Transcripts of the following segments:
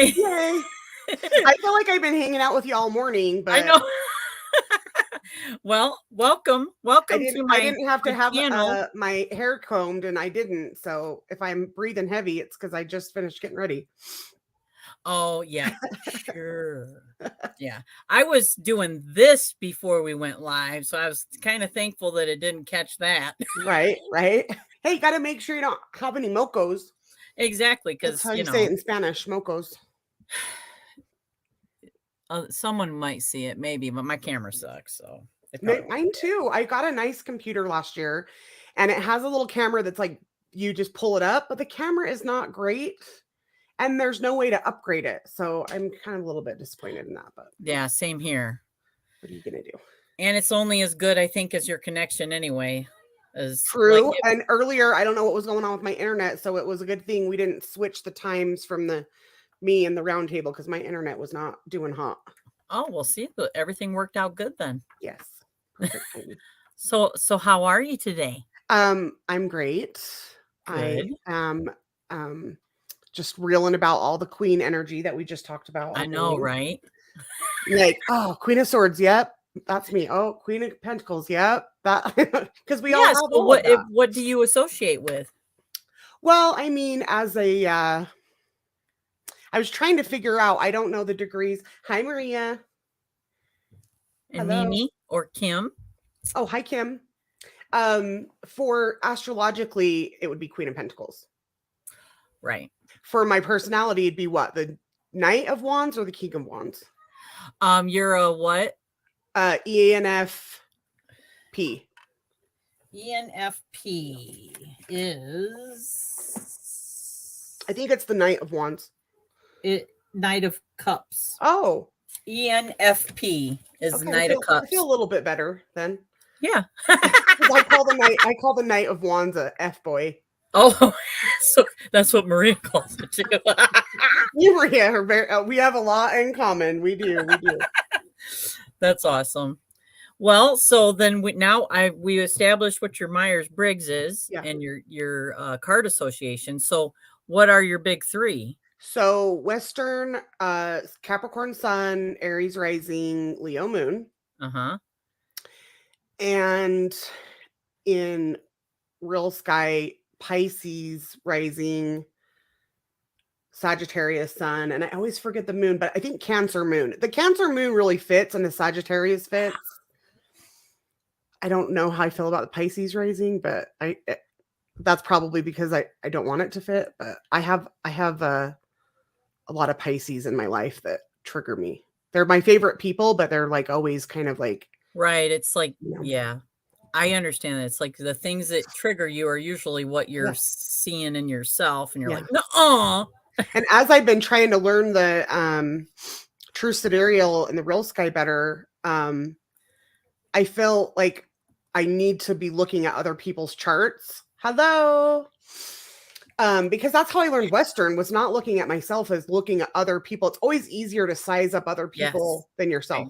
Yay. Yay. I feel like I've been hanging out with you all morning, I but know. Well, welcome to I my didn't have to have channel. my hair combed, and I didn't. So if I'm breathing heavy, it's because I just finished getting ready. Oh, yeah, sure. Yeah. I was doing this before we went live, so I was kind of thankful that it didn't catch that. Right, right. Hey, you got to make sure you don't have any mocos. Exactly, That's because, how you say it in Spanish, mocos. someone might see it maybe, but my camera sucks, so they probably won't. Mine too. I got a nice computer last year, and it has a little camera that's like you just pull it up, but the camera is not great, and there's no way to upgrade it. So I'm kind of a little bit disappointed in that. But Yeah, same here. what are you gonna do? And it's only as good, I think, as your connection anyway. As like True. And earlier, I don't know what was going on with my internet, so it was a good thing we didn't switch the times from the me and the round table because my internet was not doing hot. Oh, we'll see. But everything worked out good then. Yes, perfect timing. So how are you today? I'm great. I Good. am just reeling about all the queen energy that we just talked about I all know, morning. right? Like, oh, Queen of Swords, yep, that's me. Oh, Queen of Pentacles, yep, that because we all Yeah. have So all of that. what do you associate with? Well, I mean, as a I was trying to figure out. I don't know the degrees. Hi, Maria. And Hello. Mimi or Kim? Oh, hi, Kim. For astrologically, it would be Queen of Pentacles. Right. For my personality, it'd be what? The Knight of Wands or the King of Wands? You're a what? ENFP. ENFP is I think it's the Knight of Wands. Knight of Cups. Oh, ENFP is okay. Knight of Cups. I feel a little bit better then. Yeah. I call the Knight of Wands a F boy. Oh, so that's what Maria calls it too. You, Maria, are very. We have a lot in common. We do. We do. That's awesome. Well, so then we established what your Myers Briggs is Yeah. and your card association. So what are your big three? So Western, Capricorn Sun, Aries Rising, Leo Moon, Uh-huh. and in Real Sky, Pisces Rising, Sagittarius Sun, and I always forget the moon, but I think Cancer Moon. The Cancer Moon really fits, and the Sagittarius fits. I don't know how I feel about the Pisces Rising, but that's probably because I don't want it to fit. But I have a lot of Pisces in my life that trigger me. They're my favorite people, but they're like always kind of like Right. It's like, you know. yeah, I understand that. It's like the things that trigger you are usually what you're Yeah. seeing in yourself, and you're Yeah. like, no. And as I've been trying to learn the true sidereal and the real sky better, I feel like I need to be looking at other people's charts. Hello. Because that's how I learned Western, was not looking at myself, as looking at other people. It's always easier to size up other people than yourself.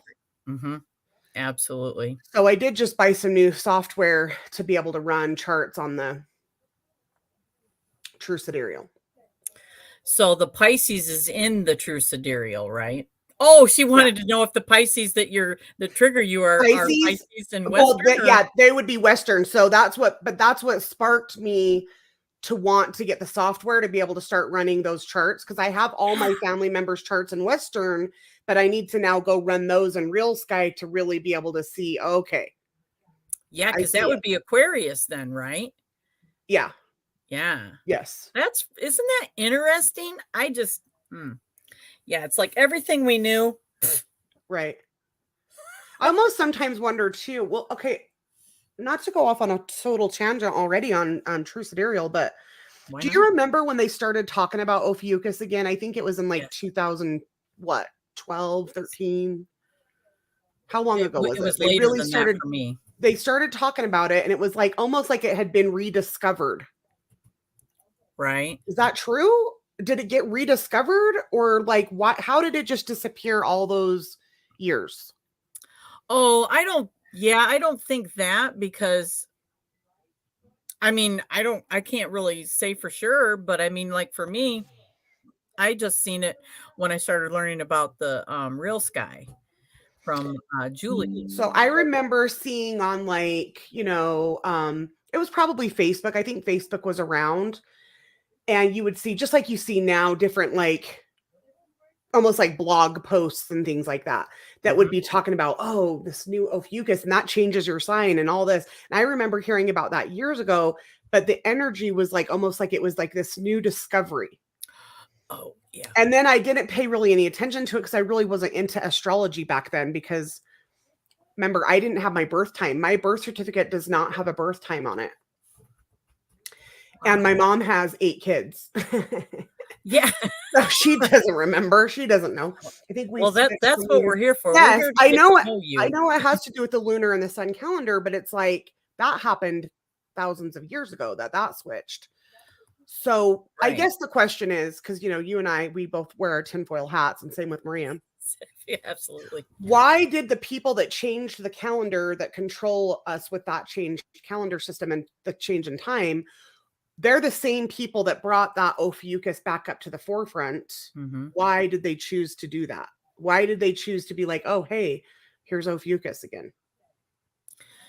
Mm-hmm. Absolutely. So I did just buy some new software to be able to run charts on the true sidereal. So the Pisces is in the true sidereal, right? Oh, she wanted to know if the Pisces that trigger you are Pisces and Western. Yeah, they would be Western. So that's what sparked me to want to get the software to be able to start running those charts, because I have all my family members' charts in Western, but I need to now go run those in Real Sky to really be able to see, okay. Yeah, because that would be Aquarius then, right? Yeah. Yeah. Yes. Isn't that interesting? Yeah, it's like everything we knew. Right. I almost sometimes wonder too, well, okay, not to go off on a total tangent already on True Sidereal, but do you remember when they started talking about Ophiuchus again? I think it was in like 2000, what, 12, 13? How long ago was it? It was They later really than started, that for me. They started talking about it, and it was like almost like it had been rediscovered. Right. Is that true? Did it get rediscovered, or like what? How did it just disappear all those years? Oh, I don't think that, because I mean, I can't really say for sure, but I mean, like for me, I just seen it when I started learning about the real sky from Julie. So I remember seeing on like, it was probably Facebook. I think Facebook was around, and you would see, just like you see now, different like almost like blog posts and things like that that would Mhm. be talking about, oh, this new Ophiuchus and that changes your sign and all this. And I remember hearing about that years ago, but the energy was like almost like it was like this new discovery. Oh, yeah. And then I didn't pay really any attention to it because I really wasn't into astrology back then, because remember, I didn't have my birth time. My birth certificate does not have a birth time on it. And Wow. my mom has 8 kids. Yeah. So she doesn't remember. She doesn't know. I think we Well, switched that's the what we're lunar. here for. We're Yes, here to I get know to it. know I you. know it has to do with the lunar and the sun calendar, but it's like that happened thousands of years ago that switched. So I Right. guess the question is, because you and I, we both wear our tinfoil hats, and same with Maria. Yeah, absolutely. Why did the people that changed the calendar, that control us with that changed calendar system and the change in time, they're the same people that brought that Ophiuchus back up to the forefront. Mhm. Why did they choose to do that? Why did they choose to be like, oh, hey, here's Ophiuchus again?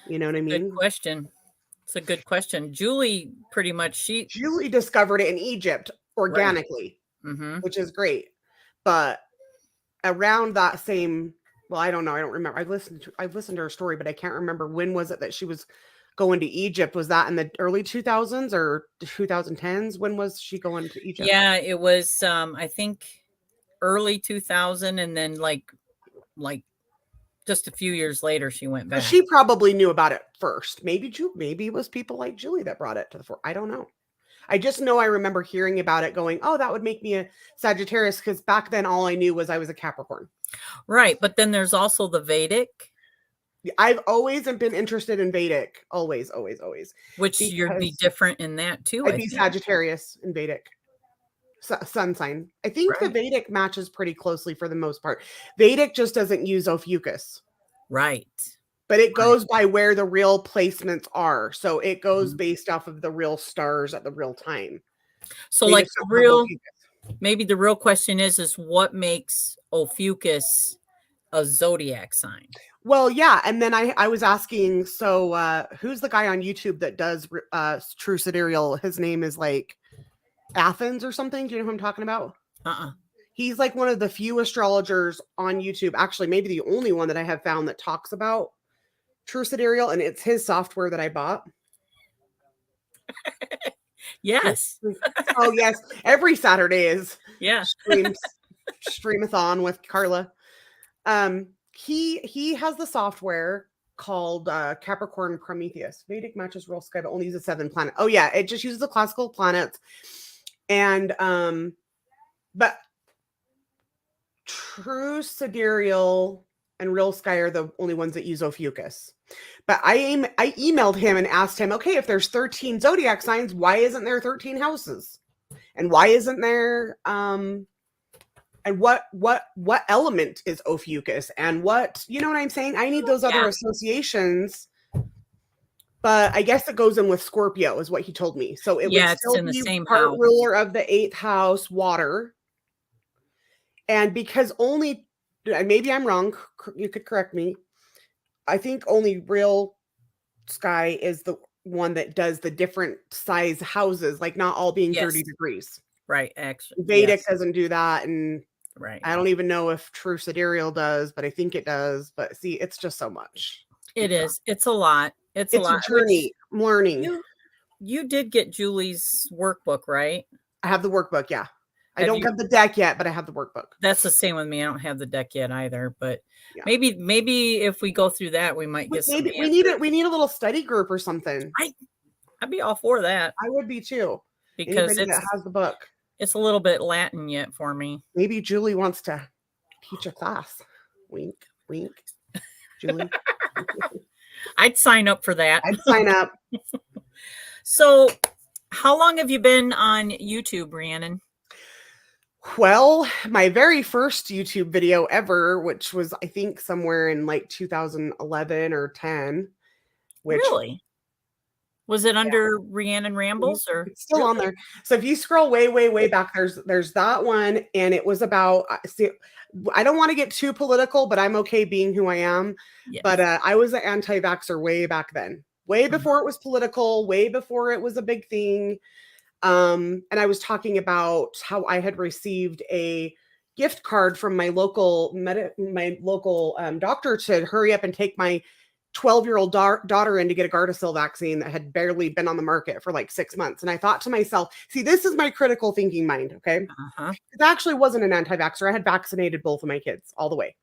You know what I Good mean? question. It's a good question. Julie pretty much she Julie discovered it in Egypt right. organically, Mhm. which is great. But around that same, well, I don't know. I don't remember. I've listened to her story, but I can't remember when was it that she was going to Egypt. Was that in the early 2000s or 2010s? When was she going to Egypt? Yeah, it was I think early 2000, and then like just a few years later she went So back. she probably knew about it first. Maybe it was people like Julie that brought it to the fore. I don't know. I just know I remember hearing about it going, oh, that would make me a Sagittarius, because back then all I knew was I was a Capricorn. Right, but then there's also the Vedic, I've always been interested in Vedic. Always, always, always. which you'd be Because different in that too, I'd I be think. Sagittarius in Vedic. Sun sign. I think the Right. Vedic matches pretty closely for the most part. Vedic just doesn't use Ophiuchus, Right. but it Right. goes by where the real placements are. So it goes Mhm. based off of the real stars at the real time. So They like just the don't have real Ophiuchus. maybe the real question is what makes Ophiuchus a zodiac sign? Well, yeah, and then I was asking, so who's the guy on YouTube that does True Sidereal? His name is like Athens or something. Do you know who I'm talking about? Uh-uh. He's like one of the few astrologers on YouTube, actually maybe the only one that I have found that talks about True Sidereal, and it's his software that I bought. Yes. Oh yes, every Saturday is Yeah. streamathon with Carla. He has the software called Capricorn Prometheus. Vedic matches real sky, but only uses 7 planets. Oh yeah, it just uses the classical planets. And but True Sidereal and Real Sky are the only ones that use Ophiuchus. But I emailed him and asked him, okay, if there's 13 zodiac signs, why isn't there 13 houses? And why isn't there and what element is Ophiuchus, and what, you know what I'm saying? I need those other Yeah. associations. But I guess it goes in with Scorpio, is what he told me. So it would Yeah, it's still in the be same part house. ruler of the 8th house, water. And because only, maybe I'm wrong, you could correct me. I think only Real Sky is the one that does the different size houses, like not all being 30 Yes. degrees. Right, actually. Vedic Yes. doesn't do that. And Right. I don't even know if True Sidereal does, but I think it does. But see, it's just so much to It keep track. is. It's a lot. It's a It's a lot, which journey. I'm learning. you did get Julie's workbook, right? I have the workbook. Yeah. I Have don't you have the deck yet, but I have the workbook. That's the same with me. I don't have the deck yet either, but Yeah. maybe if we go through that, we might get some Maybe we need it. answers. We need a little study group or something. I I'd be all for that I would be too. because Anybody that has the book. it's a little bit Latin yet for me. Maybe Julie wants to teach a class. Wink, wink. Julie, I'd sign up for that. I'd sign up. So, how long have you been on YouTube, Rhiannon? Well, my very first YouTube video ever, which was I think somewhere in like 2011 or 10, which Really? Was it under Rhiannon Mhm. Rambles or It's still on really? there. So if you scroll way, way, way back, there's that one, and it was about see, I don't want to get too political, but I'm okay being who I am. But Yes. I was an anti-vaxxer way back then, way Uh-huh. before it was political, way before it was a big thing. And I was talking about how I had received a gift card from my local doctor to hurry up and take my 12-year-old daughter in to get a Gardasil vaccine that had barely been on the market for like 6 months. And I thought to myself, see, this is my critical thinking mind. Okay. Uh-huh. It actually wasn't an anti vaxxer. I had vaccinated both of my kids all the way.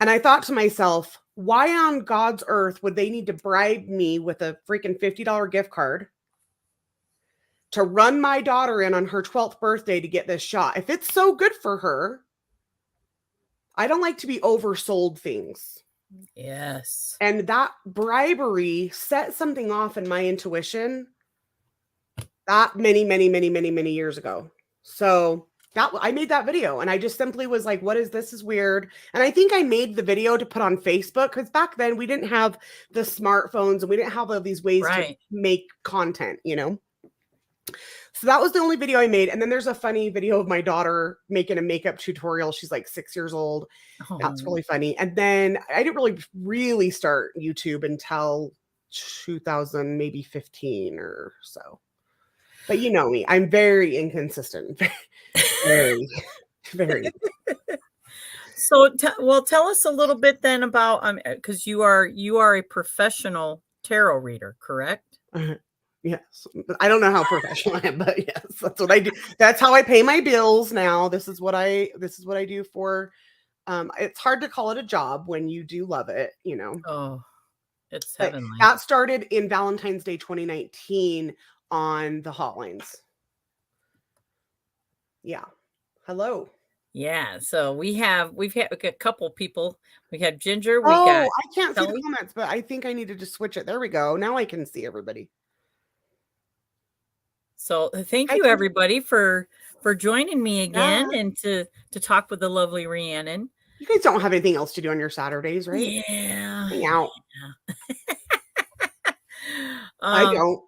And I thought to myself, why on God's earth would they need to bribe me with a freaking $50 gift card to run my daughter in on her 12th birthday to get this shot? If it's so good for her, I don't like to be oversold things. Yes. And that bribery set something off in my intuition that many, many, many, many, many years ago. So that I made that video and I just simply was like, what is this? Is weird. And I think I made the video to put on Facebook because back then we didn't have the smartphones and we didn't have all these ways to Right. make content, you know? So that was the only video I made. And then there's a funny video of my daughter making a makeup tutorial. She's like 6 years old. That's Oh, really funny. And then I didn't really start YouTube until 2000, maybe 15 or so. But you know me, I'm very inconsistent. Very, very. so well, tell us a little bit then about because you are a professional tarot reader, correct? Yes. I don't know how professional I am, but yes, that's what I do. That's how I pay my bills now. This is what I do for it's hard to call it a job when you do love it, you know. Oh, it's But heavenly. that started in Valentine's Day 2019 on the hotlines. Yeah. Hello. Yeah, so we've had a couple people. We have Ginger, we Oh, got I can't see the Kelly. comments, but I think I needed to switch it. There we go. Now I can see everybody. So thank Hi, you Ginger. everybody for joining me Yeah. again and to talk with the lovely Rhiannon. You guys don't have anything else to do on your Saturdays, right? Yeah. Hang out. Yeah. I Um, don't.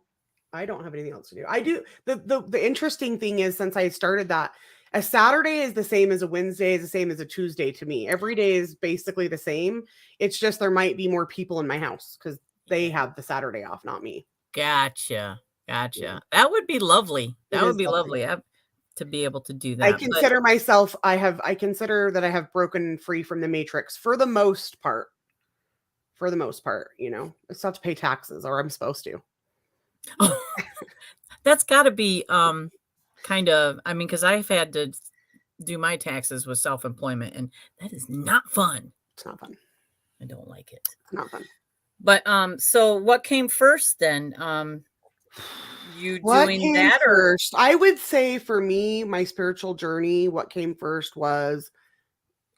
I don't have anything else to do. I do. The interesting thing is since I started that, a Saturday is the same as a Wednesday, is the same as a Tuesday to me. Every day is basically the same. It's just there might be more people in my house because they yeah. have the Saturday off, not me. Gotcha. Yeah. Gotcha. That would be lovely. It That would is be lovely. lovely, to be able to do I that, but consider myself I consider that I have broken free from the matrix for the most part. For the most part, you know. I still have to pay taxes or I'm supposed to. that's gotta be, kind of I mean, because 'cause I've had to do my taxes with self-employment, and that is not fun. It's not fun. I don't like it. It's not fun. But, so what came first then? You What doing came that or first? I would say for me, my spiritual journey, what came first was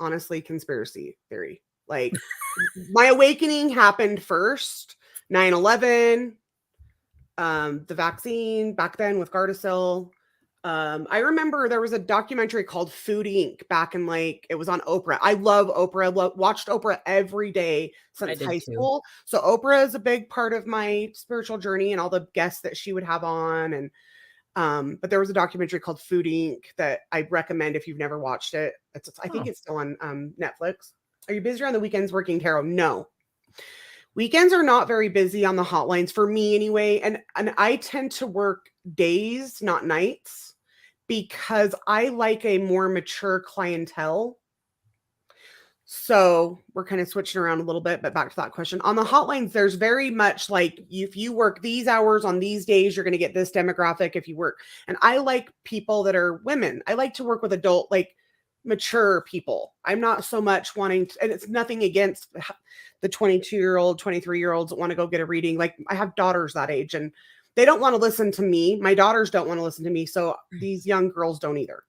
honestly conspiracy theory. Like my awakening happened first, 9/11, the vaccine back then with Gardasil. I remember there was a documentary called Food Inc. back in like it was on Oprah. I love Oprah. Watched Oprah every day I since did high too. school. So Oprah is a big part of my spiritual journey and all the guests that she would have on. And but there was a documentary called Food Inc. that I recommend if you've never watched it. I think Oh, it's still on Netflix. Are you busy on the weekends working tarot? No. Weekends are not very busy on the hotlines for me anyway. And I tend to work days, not nights, because I like a more mature clientele. So we're kind of switching around a little bit, but back to that question. On the hotlines, there's very much like if you work these hours on these days, you're going to get this demographic if you work. And I like people that are women. I like to work with adult, like mature people. I'm not so much wanting to, and it's nothing against the 22-year-old, 23-year-olds that want to go get a reading. Like I have daughters that age and they don't want to listen to me. My daughters don't want to listen to me. So right, these young girls don't either.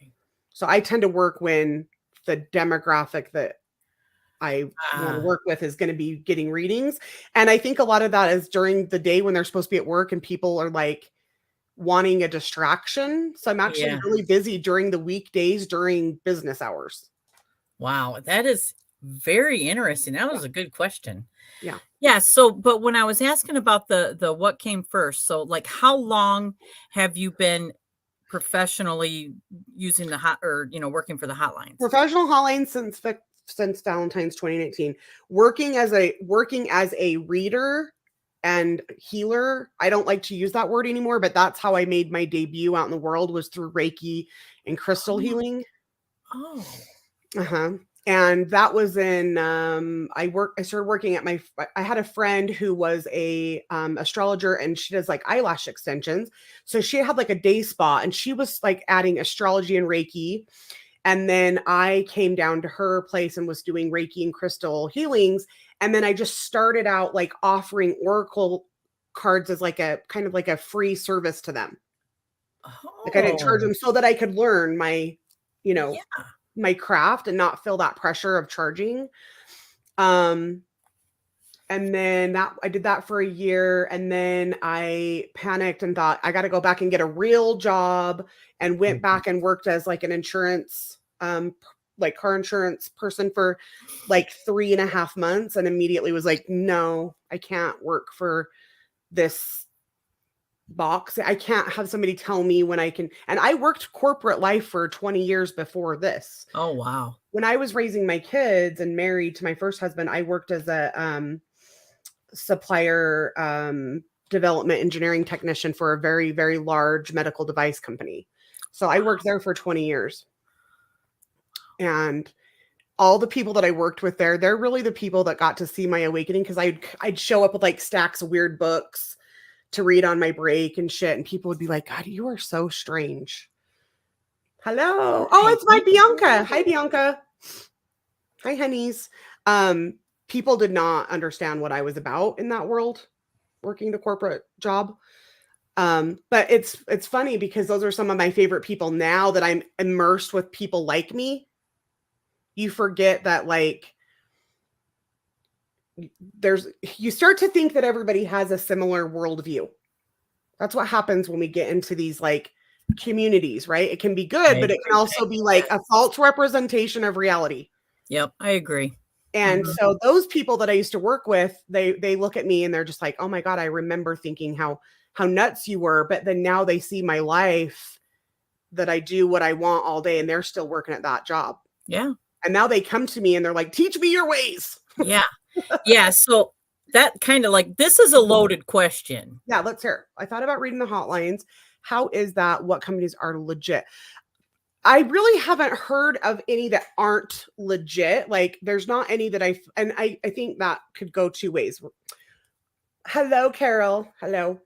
right. So I tend to work when the demographic that I want to Ah, work with is going to be getting readings. And I think a lot of that is during the day when they're supposed to be at work and people are like wanting a distraction. So I'm actually yeah. really busy during the weekdays during business hours. Wow, that is Very interesting. That Yeah. was a good question. Yeah. Yeah, so but when I was asking about the what came first, so, like, how long have you been professionally using the hot or, working for the hotlines? Professional hotline since Valentine's 2019. Working as a reader and healer. I don't like to use that word anymore, but that's how I made my debut out in the world was through Reiki and crystal Oh. healing. Oh. Uh-huh. And that was in I started working at I had a friend who was a astrologer, and she does like eyelash extensions. So she had like a day spa, and she was like adding astrology and Reiki. And then I came down to her place and was doing Reiki and crystal healings. And then I just started out like offering oracle cards as like a kind of like a free service to them. Like I didn't charge Oh. them so that I could learn my, you know, Yeah. my craft and not feel that pressure of charging. Um, and then that I did that for a year, and then I panicked and thought I got to go back and get a real job, and went Mhm. back and worked as like an insurance like car insurance person for like 3.5 months, and immediately was like, no, I can't work for this box. I can't have somebody tell me when I can. And I worked corporate life for 20 years before this. Oh, wow. When I was raising my kids and married to my first husband, I worked as a supplier development engineering technician for a very, very large medical device company. So I worked there for 20 years. And all the people that I worked with there, they're really the people that got to see my awakening, because I'd show up with like stacks of weird books to read on my break and shit. And people would be like, God, you are so strange. Hello. Oh, Right. it's my Bianca. Hi, Bianca. Hi, honeys. People did not understand what I was about in that world, working the corporate job. But it's funny because those are some of my favorite people now that I'm immersed with people like me. You forget that like you start to think that everybody has a similar worldview. That's what happens when we get into these like communities, right? It can be I good, but it can agree. also be like a false representation of reality. Yep, I agree. And Mhm. so those people that I used to work with, they look at me and they're just like, "Oh my God, I remember thinking how nuts you were." But then now they see my life, that I do what I want all day, and they're still working at that job. Yeah. And now they come to me and they're like, "Teach me your ways." Yeah. Yeah, so that kinda like this is a loaded question. Yeah, let's hear it. I thought about reading the hotlines. How is that? What companies are legit? I really haven't heard of any that aren't legit. Like, there's not any that I think that could go two ways. Hello, Carol. Hello.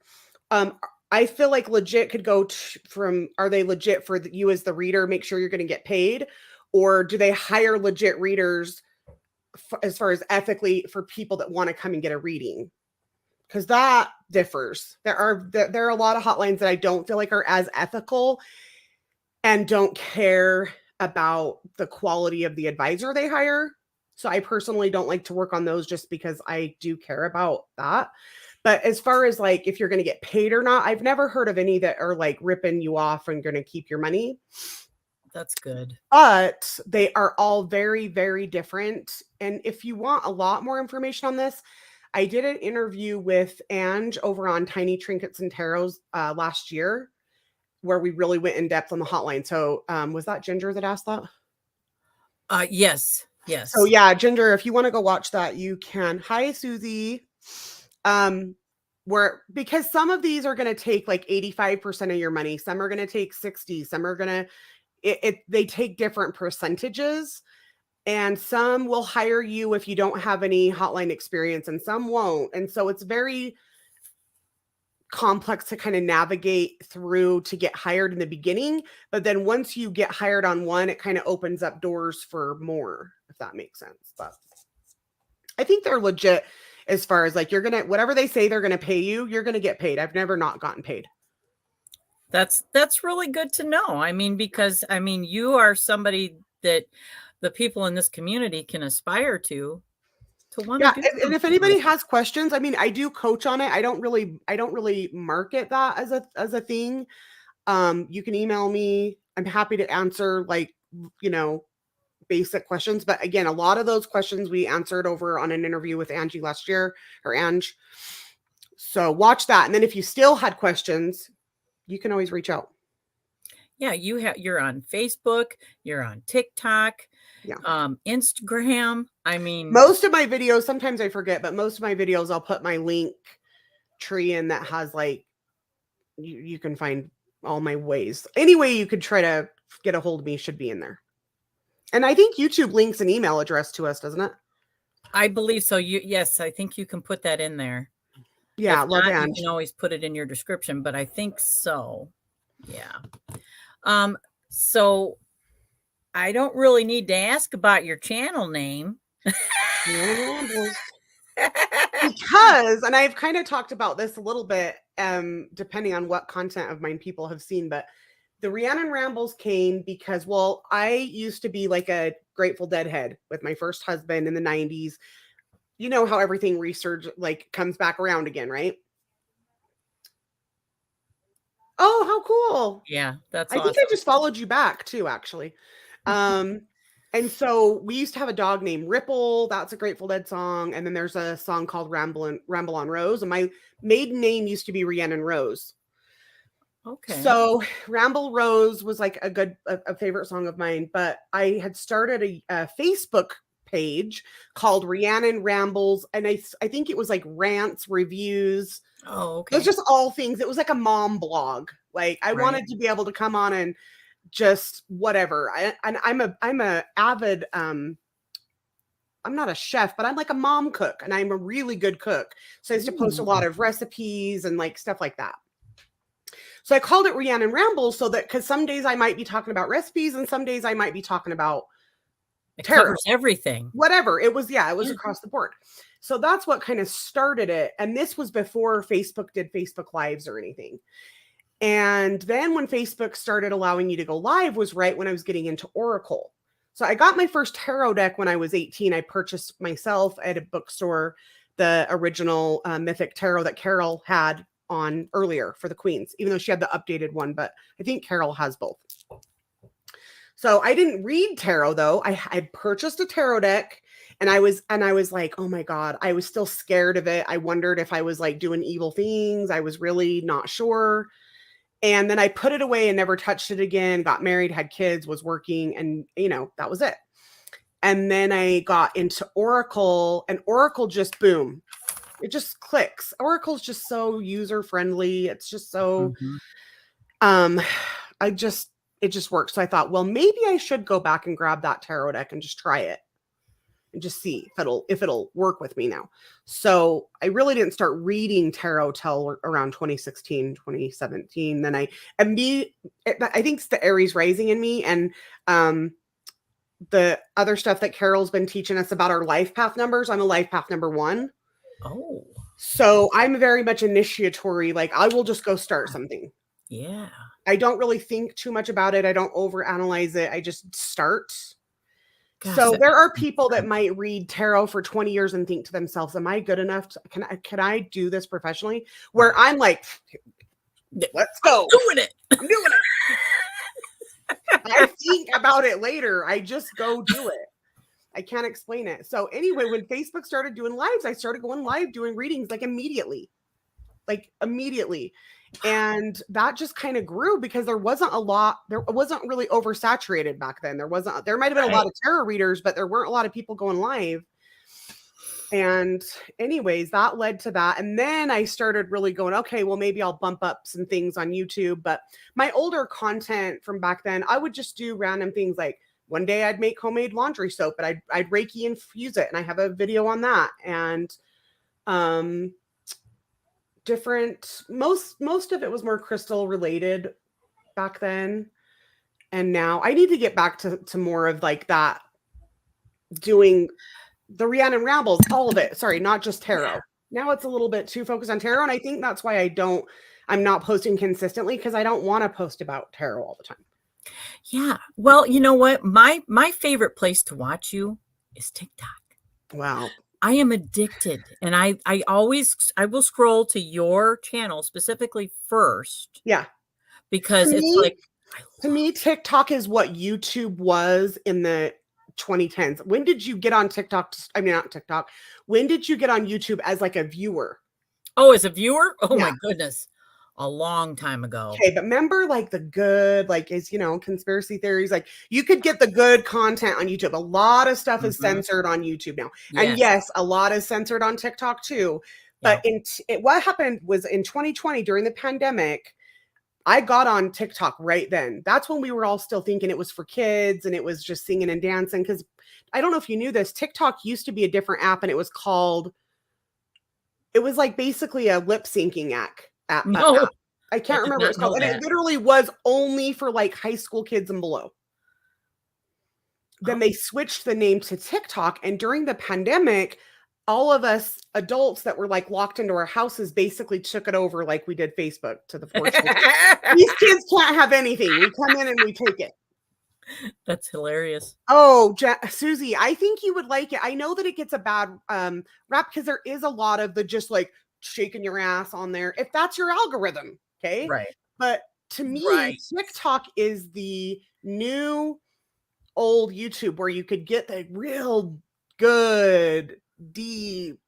Um, I feel like legit could go from, are they legit for you as the reader, make sure you're going to get paid, or do they hire legit readers as far as ethically for people that want to come and get a reading? Because that differs. There are a lot of hotlines that I don't feel like are as ethical and don't care about the quality of the advisor they hire. So I personally don't like to work on those, just because I do care about that. But as far as like if you're going to get paid or not, I've never heard of any that are like ripping you off and going to keep your money. That's good. But they are all very, very different. And if you want a lot more information on this, I did an interview with Ange over on Tiny Trinkets and Tarots last year, where we really went in depth on the hotline. So was that Ginger that asked that? Yes, So yes. yeah, Ginger, if you want to go watch that, you can. Hi, Susie. Um, where because some of these are going to take like 85% of your money, some are going to take 60, some are going to they take different percentages, and some will hire you if you don't have any hotline experience and some won't. And so it's very complex to kind of navigate through to get hired in the beginning, but then once you get hired on one, it kind of opens up doors for more, if that makes sense. But I think they're legit as far as like you're gonna whatever they say they're gonna pay you, you're gonna get paid. I've never not gotten paid. That's really good to know. I mean, because I mean, you are somebody that the people in this community can aspire to wanna Yeah, do and if something like anybody has questions, I mean, I do coach on it. I don't really market that as a thing. You can email me. I'm happy to answer, like, you know, basic questions. But again, a lot of those questions we answered over on an interview with Angie last year, or Ange. So watch that. And then if you still had questions, you can always reach out. Yeah, you're on Facebook, you're on TikTok, Yeah. Instagram. I mean, Most of my videos, sometimes I forget, but most of my videos, I'll put my link tree in that has like, you can find all my ways. Any way you could try to get a hold of me should be in there. And I think YouTube links an email address to us, doesn't it? I believe so. Yes, I think you can put that in there. Yeah, If love not, you Ange. can always put it in your description, but I think so. Yeah. So I don't really need to ask about your channel name. Rhiannon Rambles. Because, and I've kind of talked about this a little bit, depending on what content of mine people have seen, but the Rhiannon Rambles came because, well, I used to be like a Grateful Dead head with my first husband in the 90s. You know how everything research like comes back around again, right? Oh, how cool. Yeah, that's I awesome. think I just followed you back too, actually. And so we used to have a dog named Ripple. That's a Grateful Dead song. And then there's a song called Ramble on Rose. And my maiden name used to be Rhiannon Rose. Okay. So Ramble Rose was like a favorite song of mine. But I had started a Facebook page called Rhiannon Rambles. And I think it was like rants, reviews. Oh, It okay. was just all things. It was like a mom blog. Like I wanted to be able to come on and just whatever. I'm a avid I'm not a chef, but I'm like a mom cook, and I'm a really good cook. So I used to post a lot of recipes and like stuff like that. So I called it Rhiannon Rambles so that because some days I might be talking about recipes and some days I might be talking about tarot. Covers everything. Whatever. It was across the board. So that's what kind of started it. And this was before Facebook did Facebook Lives or anything. And then when Facebook started allowing you to go live was right when I was getting into Oracle. So I got my first tarot deck when I was 18. I purchased myself at a bookstore the original Mythic Tarot that Carol had on earlier for the Queens, even though she had the updated one. But I think Carol has both. So I didn't read tarot though. I purchased a tarot deck and I was like, oh my God, I was still scared of it. I wondered if I was like doing evil things. I was really not sure. And then I put it away and never touched it again, got married, had kids, was working, and that was it. And then I got into Oracle, and Oracle just boom. It just clicks. Oracle's just so user friendly. It's just so it just works. So I thought, well, maybe I should go back and grab that tarot deck and just try it and just see if it'll work with me now. So I really didn't start reading tarot till around 2016, 2017. Then I think it's the Aries rising in me and the other stuff that Carol's been teaching us about our life path numbers. I'm a life path number 1. Oh. So I'm very much initiatory. Like I will just go start something. Yeah. I don't really think too much about it. I don't overanalyze it. I just start. Gosh, so there are people that might read tarot for 20 years and think to themselves, am I good enough? Can I do this professionally? Where I'm like, let's go. I'm doing it. I think about it later. I just go do it. I can't explain it. So anyway, when Facebook started doing lives, I started going live doing readings like immediately. And that just kind of grew because there wasn't really oversaturated there might have been a lot of tarot readers, but there weren't a lot of people going live. And anyways, that led to that. And then I started really going, okay, well, maybe I'll bump up some things on YouTube. But my older content from back then, I would just do random things like one day I'd make homemade laundry soap, but I'd Reiki infuse it. And I have a video on that. And most of it was more crystal related back then. And now I need to get back to more of like that, doing the Rhiannon Rambles, all of it. Sorry, not just tarot. Now it's a little bit too focused on tarot. And I think that's why I'm not posting consistently because I don't want to post about tarot all the time. Yeah. Well, you know what? My favorite place to watch you is TikTok. Wow. I am addicted. And I will scroll to your channel specifically first. Yeah. Because to me, TikTok is what YouTube was in the 2010s. When did you get on TikTok? I mean, not TikTok. When did you get on YouTube as like a viewer? Oh, as a viewer? Oh Yeah. my goodness. A long time ago. Okay, but remember like the good, like is, conspiracy theories, like you could get the good content on YouTube. A lot of stuff is censored on YouTube now. And yes, a lot is censored on TikTok too. But what happened was in 2020 during the pandemic, I got on TikTok right then. That's when we were all still thinking it was for kids and it was just singing and dancing. Because I don't know if you knew this, TikTok used to be a different app and it was like basically a lip syncing app. No. I can't remember what it's called. And That. it literally was only for like high school kids and below. Then they switched the name to TikTok. And during the pandemic, all of us adults that were like locked into our houses basically took it over like we did Facebook to the fortune. These kids can't have anything. We come in and we take it. That's hilarious. Oh, Susie, I think you would like it. I know that it gets a bad rap because there is a lot of the just like shaking your ass on there. If that's your algorithm. Okay. Right. But to me, TikTok is the new old YouTube where you could get the real good, deep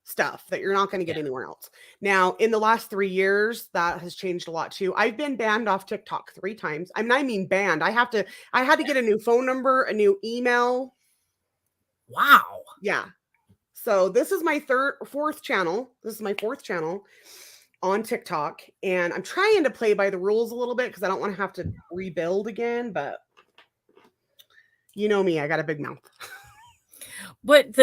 stuff that you're not going to get anywhere else. Now, in the last 3 years, that has changed a lot too. I've been banned off TikTok 3 times. I mean banned. I had to get a new phone number, a new email. Wow. Yeah. So this is my fourth channel. This is my 4th channel on TikTok, and I'm trying to play by the rules a little bit because I don't want to have to rebuild again, but you know me, I got a big mouth. But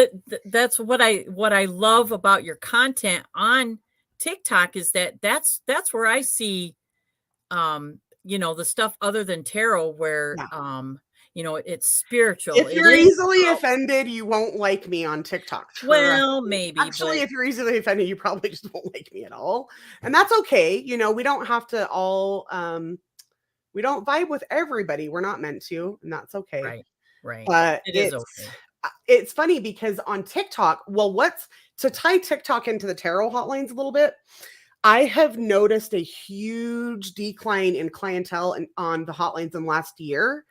that's what I love about your content on TikTok is that's where I see the stuff other than tarot where it's spiritual. If you're easily offended, you won't like me on TikTok. Well, maybe. Actually, if you're easily offended, you probably just won't like me at all. And that's okay. We don't have to all we don't vibe with everybody. We're not meant to, and that's okay. Right. But it is okay. It's funny because on TikTok, what's to tie TikTok into the tarot hotlines a little bit, I have noticed a huge decline in clientele on the hotlines in the last year.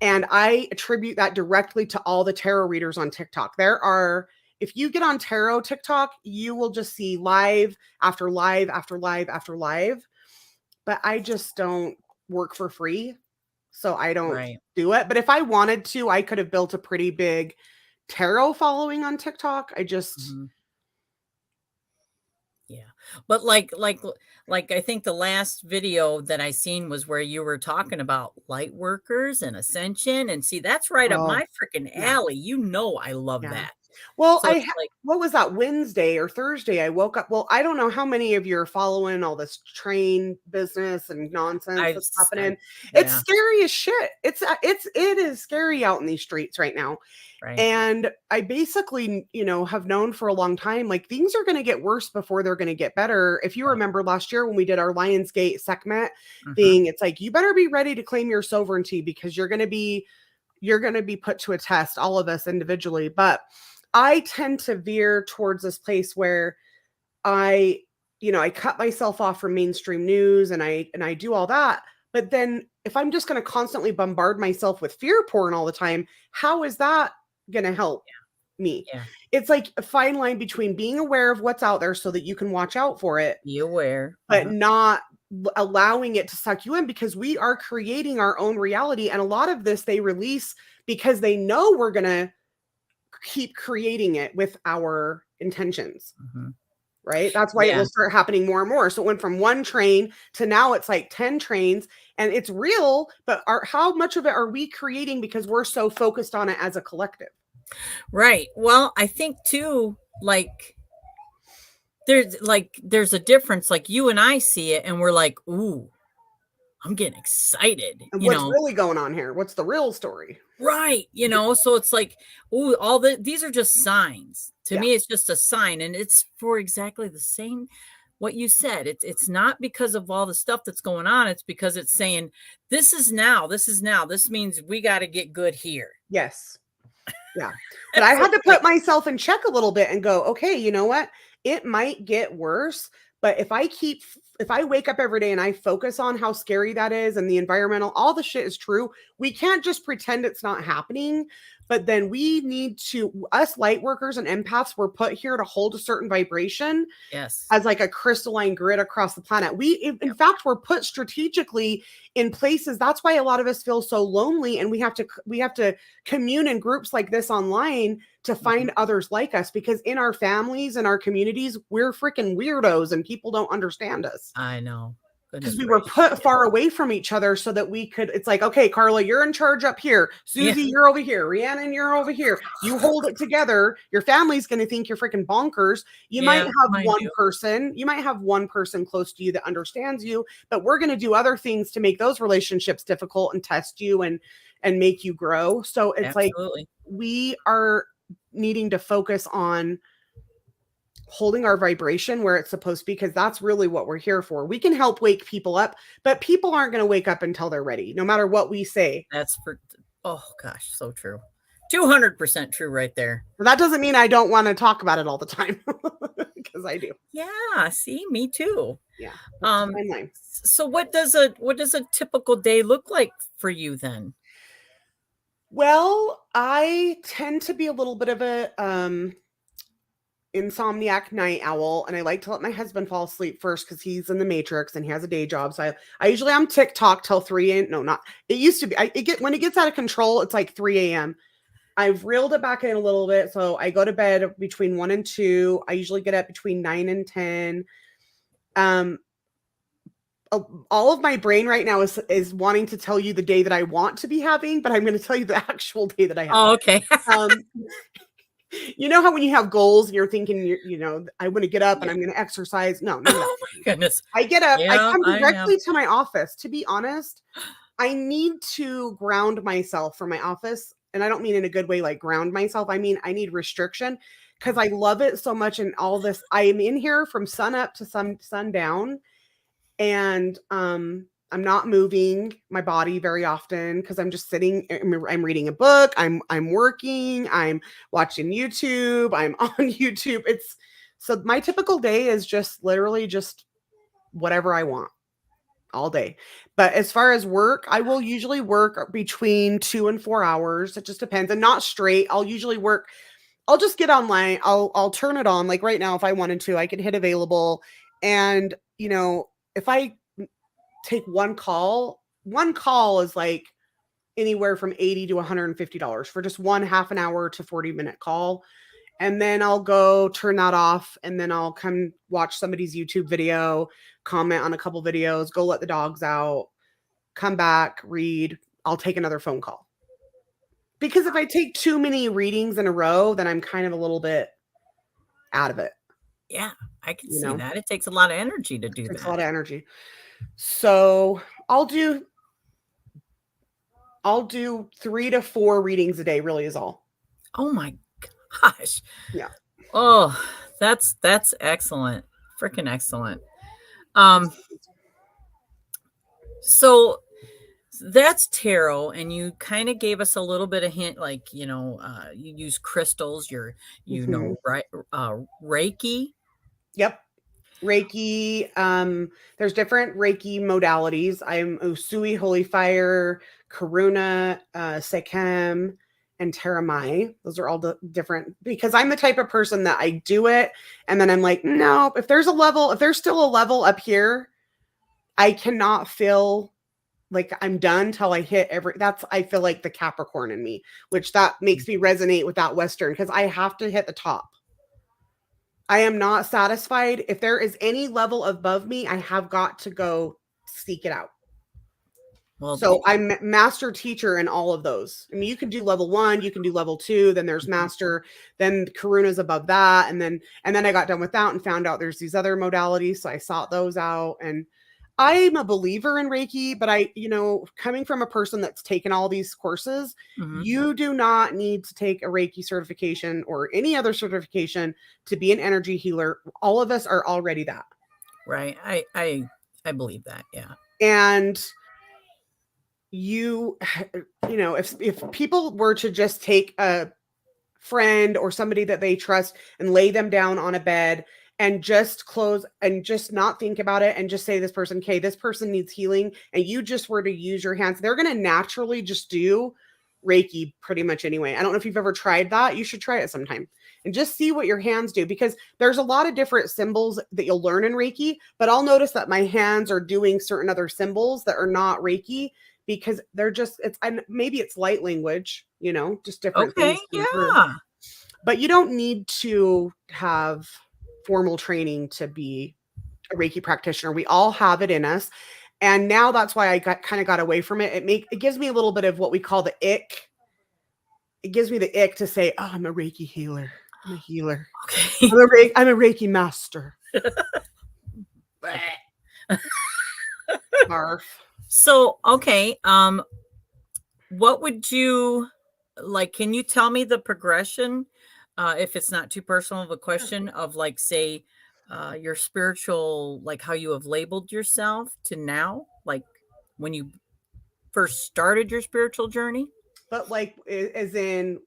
And I attribute that directly to all the tarot readers on TikTok. If you get on tarot TikTok, you will just see live after live after live after live. But I just don't work for free. So I don't do it. But if I wanted to, I could have built a pretty big tarot following on TikTok. I just... Yeah. But like I think the last video that I seen was where you were talking about light workers and ascension, and see, that's right up my freaking alley. I love that. Well, so what was that, Wednesday or Thursday? I woke up. Well, I don't know how many of you are following all this train business and nonsense that's happening. It's scary as shit. It is scary out in these streets right now. Right. And I basically, have known for a long time, like things are going to get worse before they're going to get better. If you remember last year when we did our Lionsgate Sekhmet thing, it's like, you better be ready to claim your sovereignty because you're going to be put to a test, all of us individually. But I tend to veer towards this place where I cut myself off from mainstream news and I do all that. But then if I'm just going to constantly bombard myself with fear porn all the time, how is that going to help me? Yeah. It's like a fine line between being aware of what's out there so that you can watch out for it. Be aware. But not allowing it to suck you in, because we are creating our own reality. And a lot of this they release because they know we're going to keep creating it with our intentions. Right? That's why it will start happening more and more. So it went from 1 train to now it's like 10 trains, and it's real, but how much of it are we creating because we're so focused on it as a collective? Right. Well, I think too, there's a difference. Like you and I see it and we're like, ooh, I'm getting excited. And what's really going on here? What's the real story? Right. So it's like, ooh, these are just signs. To me, it's just a sign. And it's for exactly the same, what you said. It's not because of all the stuff that's going on. It's because it's saying, this is now. This means we got to get good here. Yes. Yeah. But I had to put myself in check a little bit and go, okay, you know what? It might get worse. But if I wake up every day and I focus on how scary that is and the environmental, all the shit is true. We can't just pretend it's not happening. but then we need to, us light workers and empaths were put here to hold a certain vibration Yes. as like a crystalline grid across the planet. In fact, we're put strategically in places. That's why a lot of us feel so lonely, and we have to commune in groups like this online to find others like us, because in our families and our communities, we're freaking weirdos and people don't understand us. I know. Because we were put far away from each other so that we could, it's like, okay, Carla, you're in charge up here. Susie, you're over here. Rhiannon, you're over here. You hold it together. Your family's going to think you're freaking bonkers. You might have one person close to you that understands you, but we're going to do other things to make those relationships difficult and test you and make you grow. So it's like, we are needing to focus on holding our vibration where it's supposed to be, because that's really what we're here for. We can help wake people up, but people aren't going to wake up until they're ready, no matter what we say. Oh gosh, so true. 200% true right there. Well, that doesn't mean I don't want to talk about it all the time, because I do. Yeah, see, me too. Yeah. So what does a typical day look like for you then? Well, I tend to be a little bit of a insomniac night owl, and I like to let my husband fall asleep first because he's in the Matrix and he has a day job. So I usually on TikTok till 3 a.m. No, not it used to be. When it gets out of control, it's like 3 a.m. I've reeled it back in a little bit, so I go to bed between 1 and 2. I usually get up between 9 and 10. All of my brain right now is wanting to tell you the day that I want to be having, but I'm going to tell you the actual day that I have. Oh, okay. You know how when you have goals and you're thinking, I want to get up and I'm going to exercise. No. Oh my goodness. I get up. I come directly to my office. To be honest, I need to ground myself for my office. And I don't mean in a good way, like ground myself. I mean, I need restriction because I love it so much. And all this, I am in here from sun up to sundown. And I'm not moving my body very often because I'm just sitting. I'm reading a book. I'm working. I'm watching YouTube. I'm on YouTube. So my typical day is just literally just whatever I want all day. But as far as work, I will usually work between 2 and 4 hours. It just depends, and not straight. I'll usually work. I'll just get online. I'll turn it on. Like right now, if I wanted to, I could hit available, and if I take one call is like anywhere from $80 to $150 for just one half an hour to 40-minute call. And then I'll go turn that off, and then I'll come watch somebody's YouTube video, comment on a couple videos, go let the dogs out, come back, read. I'll take another phone call. Because if I take too many readings in a row, then I'm kind of a little bit out of it. Yeah, I can see that. It takes a lot of energy to do that. It's a lot of energy. So I'll do 3 to 4 readings a day, really is all. Oh my gosh. Yeah. Oh, that's excellent. Freaking excellent. So that's tarot, and you kind of gave us a little bit of hint, like, you use crystals, right? Reiki. Yep. Reiki. There's different Reiki modalities. I'm Usui, Holy Fire, Karuna, Sekhem, and Teramai. Those are all the different, because I'm the type of person that I do it, and then I'm like, no, if there's still a level up here, I cannot feel like I'm done till I hit I feel like the Capricorn in me, which that makes me resonate with that Western, because I have to hit the top. I am not satisfied. If there is any level above me, I have got to go seek it out. Well, so I'm master teacher in all of those. I mean, you can do level 1, you can do level 2, then there's master, then Karuna's above that. And then I got done with that and found out there's these other modalities. So I sought those out, and I'm a believer in Reiki, but coming from a person that's taken all these courses, you do not need to take a Reiki certification or any other certification to be an energy healer. All of us are already that. Right. I believe that. Yeah. And if people were to just take a friend or somebody that they trust and lay them down on a bed and just close and just not think about it and just say this person needs healing, and you just were to use your hands, they're going to naturally just do Reiki pretty much anyway. I don't know if you've ever tried that. You should try it sometime and just see what your hands do, because there's a lot of different symbols that you'll learn in Reiki, but I'll notice that my hands are doing certain other symbols that are not Reiki, because they're just, maybe it's light language, just different Okay, things come through. yeah. But you don't need to have formal training to be a Reiki practitioner. We all have it in us. And now that's why I kind of got away from it. It gives me a little bit of what we call the ick. It gives me the ick to say, oh, I'm a Reiki healer. I'm a healer. Okay. I'm a Reiki master. Barf. So, okay. What would you like? Can you tell me the progression, if it's not too personal of a question, of like, say, your spiritual, like how you have labeled yourself to now, like when you first started your spiritual journey? But like, as in,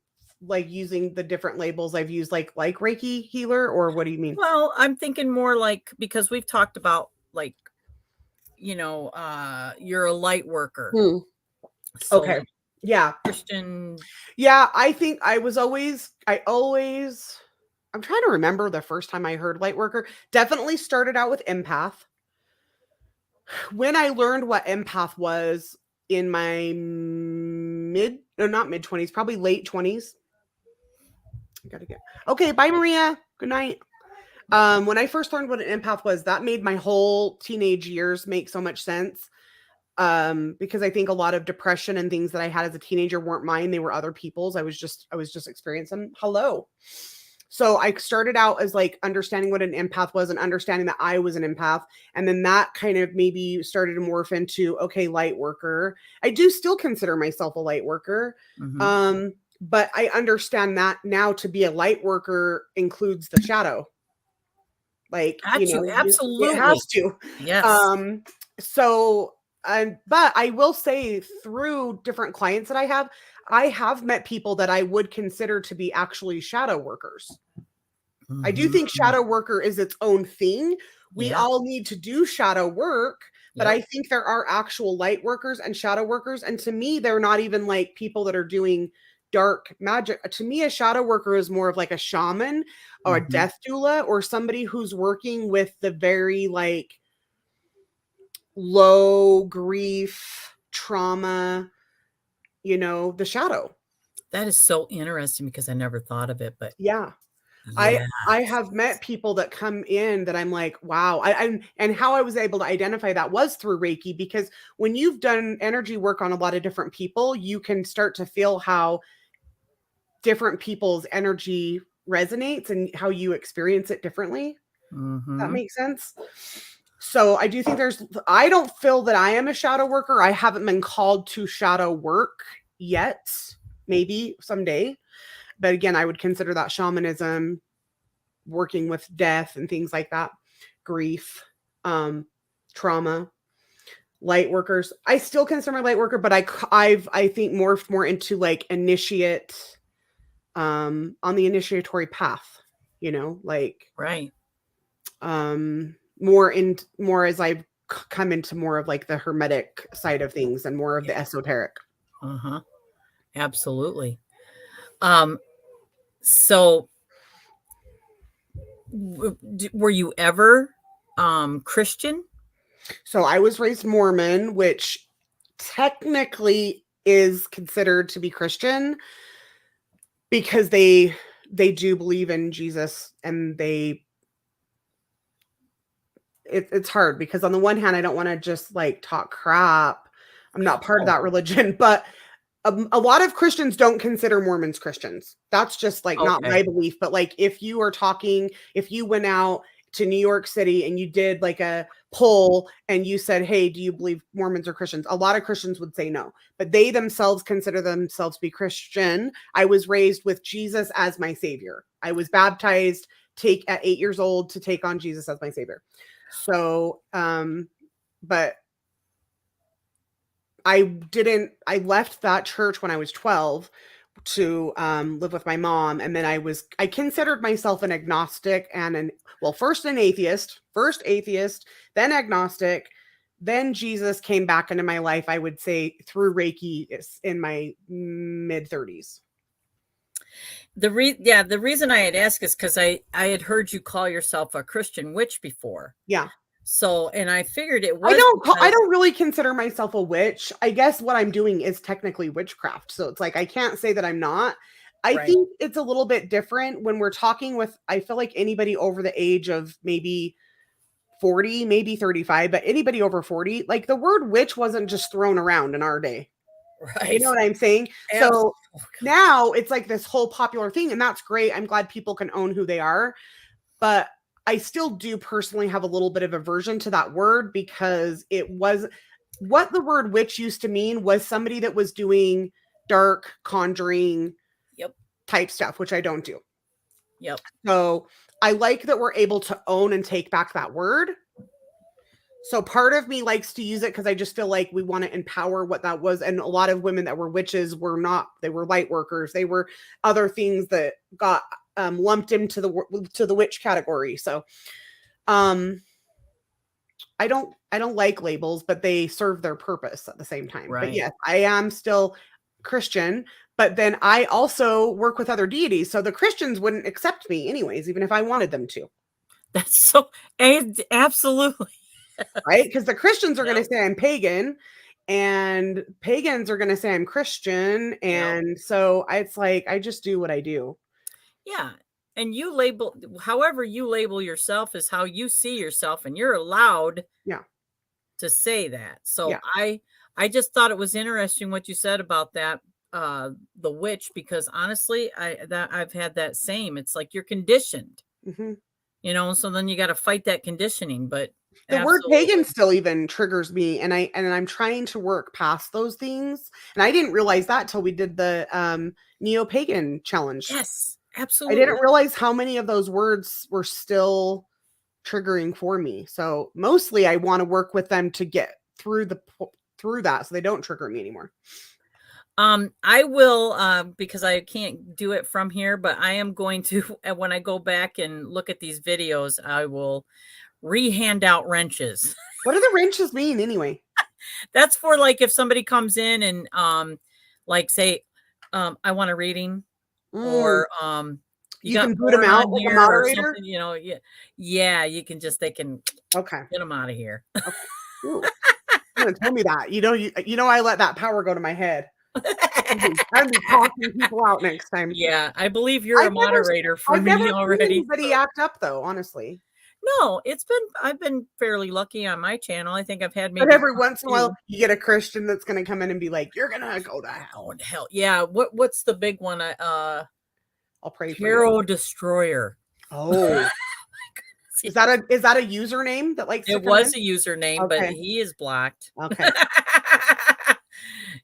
like using the different labels I've used, like Reiki healer, or what do you mean? Well, I'm thinking more like, because we've talked about like, you're a light worker. So Okay. Yeah. Christian. Yeah. I think I'm trying to remember the first time I heard light worker. Definitely started out with empath. When I learned what empath was in my not mid 20s, probably late 20s. I gotta get, okay. Bye, Maria. Good night. When I first learned what an empath was, that made my whole teenage years make so much sense. Because I think a lot of depression and things that I had as a teenager weren't mine. They were other people's. I was just experiencing. Hello. So I started out as like understanding what an empath was and understanding that I was an empath. And then that kind of maybe started to morph into, okay, light worker. I do still consider myself a light worker. Mm-hmm. But I understand that now to be a light worker includes the shadow. Like, Absolutely. it has to. Yes. But I will say, through different clients that I have met people that I would consider to be actually shadow workers. I do think shadow worker is its own thing. We all need to do shadow work, but I think there are actual light workers and shadow workers. And to me, they're not even like people that are doing dark magic. To me, a shadow worker is more of like a shaman or a death doula, or somebody who's working with the very like low grief, trauma, the shadow. That is so interesting, because I never thought of it, but Yeah. yeah. I have met people that come in that I'm like, wow. And how I was able to identify that was through Reiki, because when you've done energy work on a lot of different people, you can start to feel how different people's energy resonates and how you experience it differently. That makes sense. So I do think I don't feel that I am a shadow worker. I haven't been called to shadow work yet. Maybe someday. But again, I would consider that shamanism, working with death and things like that, grief, trauma, light workers. I still consider my light worker, but I think morphed more into like initiate, on the initiatory path, like Right. more as I've come into more of like the hermetic side of things and more of the esoteric. Absolutely. So were you ever Christian? So I was raised Mormon, which technically is considered to be Christian, because they do believe in Jesus, and it's hard, because on the one hand, I don't want to just like talk crap. I'm not part of that religion, but a lot of Christians don't consider Mormons Christians. That's just like not my belief. But like, if you went out to New York City and you did like a poll and you said, hey, do you believe Mormons are Christians? A lot of Christians would say no, but they themselves consider themselves to be Christian. I was raised with Jesus as my savior. I was baptized at 8 years old to take on Jesus as my savior. So, but I left that church when I was 12 to live with my mom. And then I considered myself an agnostic and first an atheist, then agnostic, then Jesus came back into my life, I would say, through Reiki in my mid 30s. The reason I had asked is because I had heard you call yourself a Christian witch before. Yeah. So, and I figured it was. I don't really consider myself a witch. I guess what I'm doing is technically witchcraft. So it's like I can't say that I'm not. I Right. think it's a little bit different when we're talking with, I feel like anybody over the age of maybe 40, maybe 35, but anybody over 40, like the word witch wasn't just thrown around in our day. Right. You know what I'm saying? Absolutely. So now it's like this whole popular thing, and that's great. I'm glad people can own who they are. But I still do personally have a little bit of aversion to that word, because it was what the word witch used to mean was somebody that was doing dark conjuring type stuff, which I don't do. Yep. So I like that we're able to own and take back that word. So part of me likes to use it because I just feel like we want to empower what that was. And a lot of women that were witches were not, they were light workers. They were other things that got lumped into the witch category. So I don't like labels, but they serve their purpose at the same time. Right. But yes, I am still Christian, but then I also work with other deities. So the Christians wouldn't accept me anyways, even if I wanted them to. That's so absolutely. Right? Because the Christians are going to say I'm pagan, and pagans are going to say I'm Christian. And so it's like, I just do what I do. Yeah. And you label, however you label yourself is how you see yourself, and you're allowed to say that. So I just thought it was interesting what you said about that, the witch, because honestly, I've had that same, it's like you're conditioned, you know, so then you got to fight that conditioning. But the word pagan still even triggers me, and I'm trying to work past those things. And I didn't realize that till we did the neo-pagan challenge. Yes, absolutely. I didn't realize how many of those words were still triggering for me. So mostly I want to work with them to get through that, so they don't trigger me anymore. I will, because I can't do it from here, but I am going to, when I go back and look at these videos, I will hand out wrenches. What do the wrenches mean anyway? That's for like if somebody comes in and like say I want a reading, or you can boot them out like a moderator, you know. Yeah, you can just, they can get them out of here. Ooh. You tell me that, you know I let that power go to my head. I'll be talking people out next time. Yeah, I believe you're a moderator for me already. Anybody act up though, honestly. No, I've been fairly lucky on my channel. I think I've had maybe, but every once in a while you get a Christian that's going to come in and be like, you're going to go to hell. Hell. Yeah. What's the big one? I'll pray for Hero Destroyer. Oh. Is that a username that likes it to was a username, but he is blocked. Okay.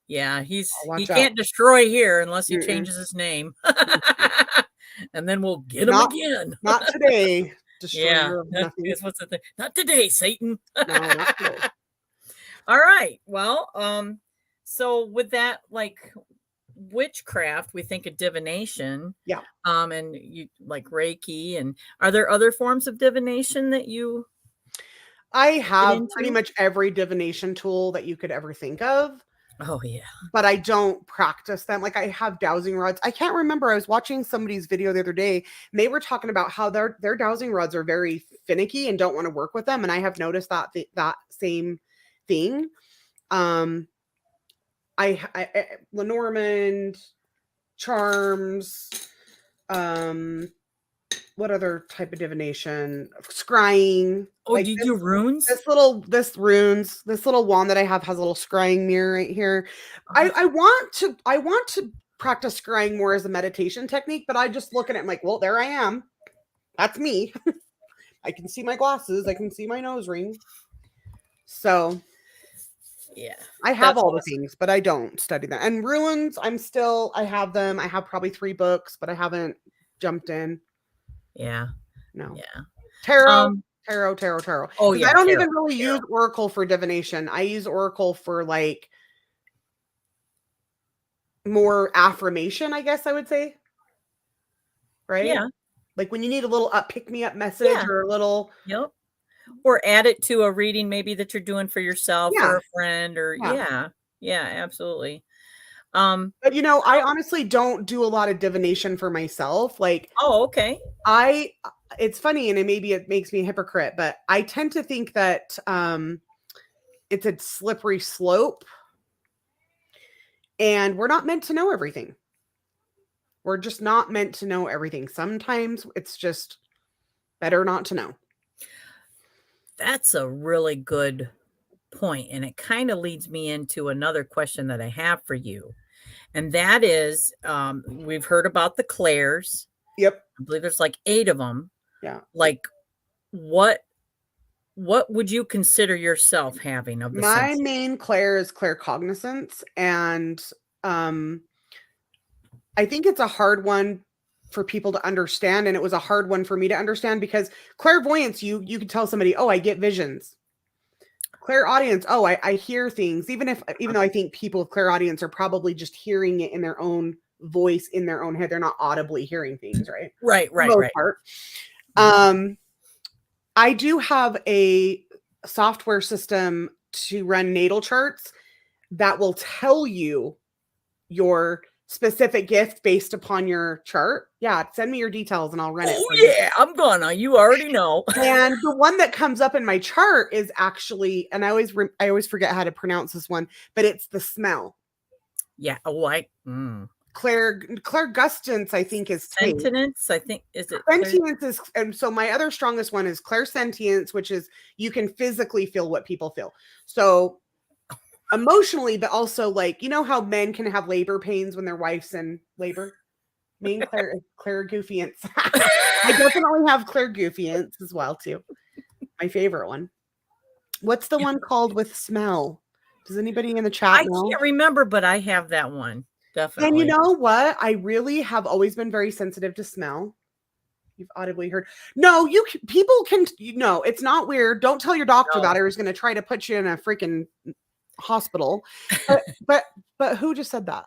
Yeah, he can't destroy here unless he changes his name. And then we'll get him again. Not today. Yeah, what's the thing? Not today, Satan. No, not today. All right. Well, so with that, like witchcraft, we think of divination. Yeah. And you like Reiki, and are there other forms of divination that you? I have pretty much every divination tool that you could ever think of. Oh yeah. But I don't practice them. Like I have dowsing rods. I can't remember. I was watching somebody's video the other day, and they were talking about how their dowsing rods are very finicky and don't want to work with them. And I have noticed that that same thing. Lenormand, charms, what other type of divination? Scrying. Oh, like do you do runes? This little wand that I have has a little scrying mirror right here. I want to practice scrying more as a meditation technique, but I just look at it, I'm like, well, there I am. That's me. I can see my glasses. I can see my nose ring. So yeah, I have all the things, but I don't study that. And runes, I have them. I have probably 3 books, but I haven't jumped in. Yeah. No. Yeah. Tarot. Oh yeah. I don't even really use Oracle for divination. I use Oracle for like more affirmation, I guess I would say. Right? Yeah. Like when you need a little pick me up message or a little. Yep. Or add it to a reading maybe that you're doing for yourself Yeah. or a friend or Yeah. yeah, absolutely. But I honestly don't do a lot of divination for myself. Like Oh, okay. it's funny, and maybe it makes me a hypocrite, but I tend to think that it's a slippery slope, and we're not meant to know everything. We're just not meant to know everything. Sometimes it's just better not to know. That's a really good point, and it kind of leads me into another question that I have for you. And that is, we've heard about the clairs. Yep. I believe there's like 8 of them. Yeah. Like, what would you consider yourself having of the My sense? main clair is claircognizance, and I think it's a hard one for people to understand, and it was a hard one for me to understand because clairvoyance, you can tell somebody, oh, I get visions. Clairaudience, oh, I hear things, even though I think people with clairaudience are probably just hearing it in their own voice, in their own head. They're not audibly hearing things, right? Right, For the most right. part. Mhm. I do have a software system to run natal charts that will tell you your specific gift based upon your chart. Yeah, send me your details and I'll run it Oh, for you. yeah, I'm gonna. You already know. And the one that comes up in my chart is actually, and I always forget how to pronounce this one, but it's the smell. Yeah. Oh, Clairgustance, I think, is taste. Sentience, I think, is it Sentience is, and so my other strongest one is clairsentience, which is you can physically feel what people feel. So emotionally, but also like, how men can have labor pains when their wife's in labor? Main clairgoofiance. I definitely have clairgoofiance as well, too. My favorite one. What's the one called with smell? Does anybody in the chat I know? can't remember, but I have that one. And Definitely. you know what? I really have always been very sensitive to smell. You've audibly heard. No, people can, it's not weird. Don't tell your doctor No. that, or he's going to try to put you in a freaking hospital. But who just said that?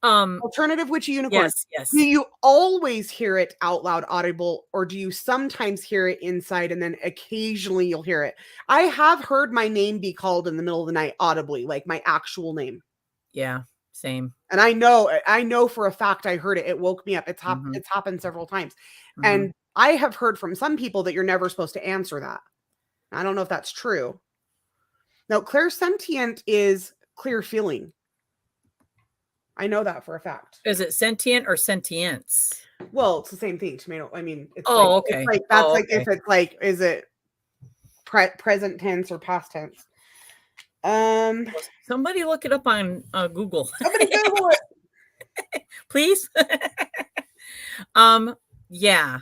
Alternative witchy unicorn. Yes. Do you always hear it out loud, audible, or do you sometimes hear it inside and then occasionally you'll hear it? I have heard my name be called in the middle of the night audibly, like my actual name. Yeah, same. And I know for a fact I heard it. It woke me up. It's happened several times. Mhm. And I have heard from some people that you're never supposed to answer that. I don't know if that's true. Now, clairsentient is clear feeling. I know that for a fact. Is it sentient or sentience? Well, it's the same thing. Tomato. I mean, it's okay. It's like that's like if it's like, is it present tense or past tense? Somebody look it up on Google. Somebody Google it, please. Yeah.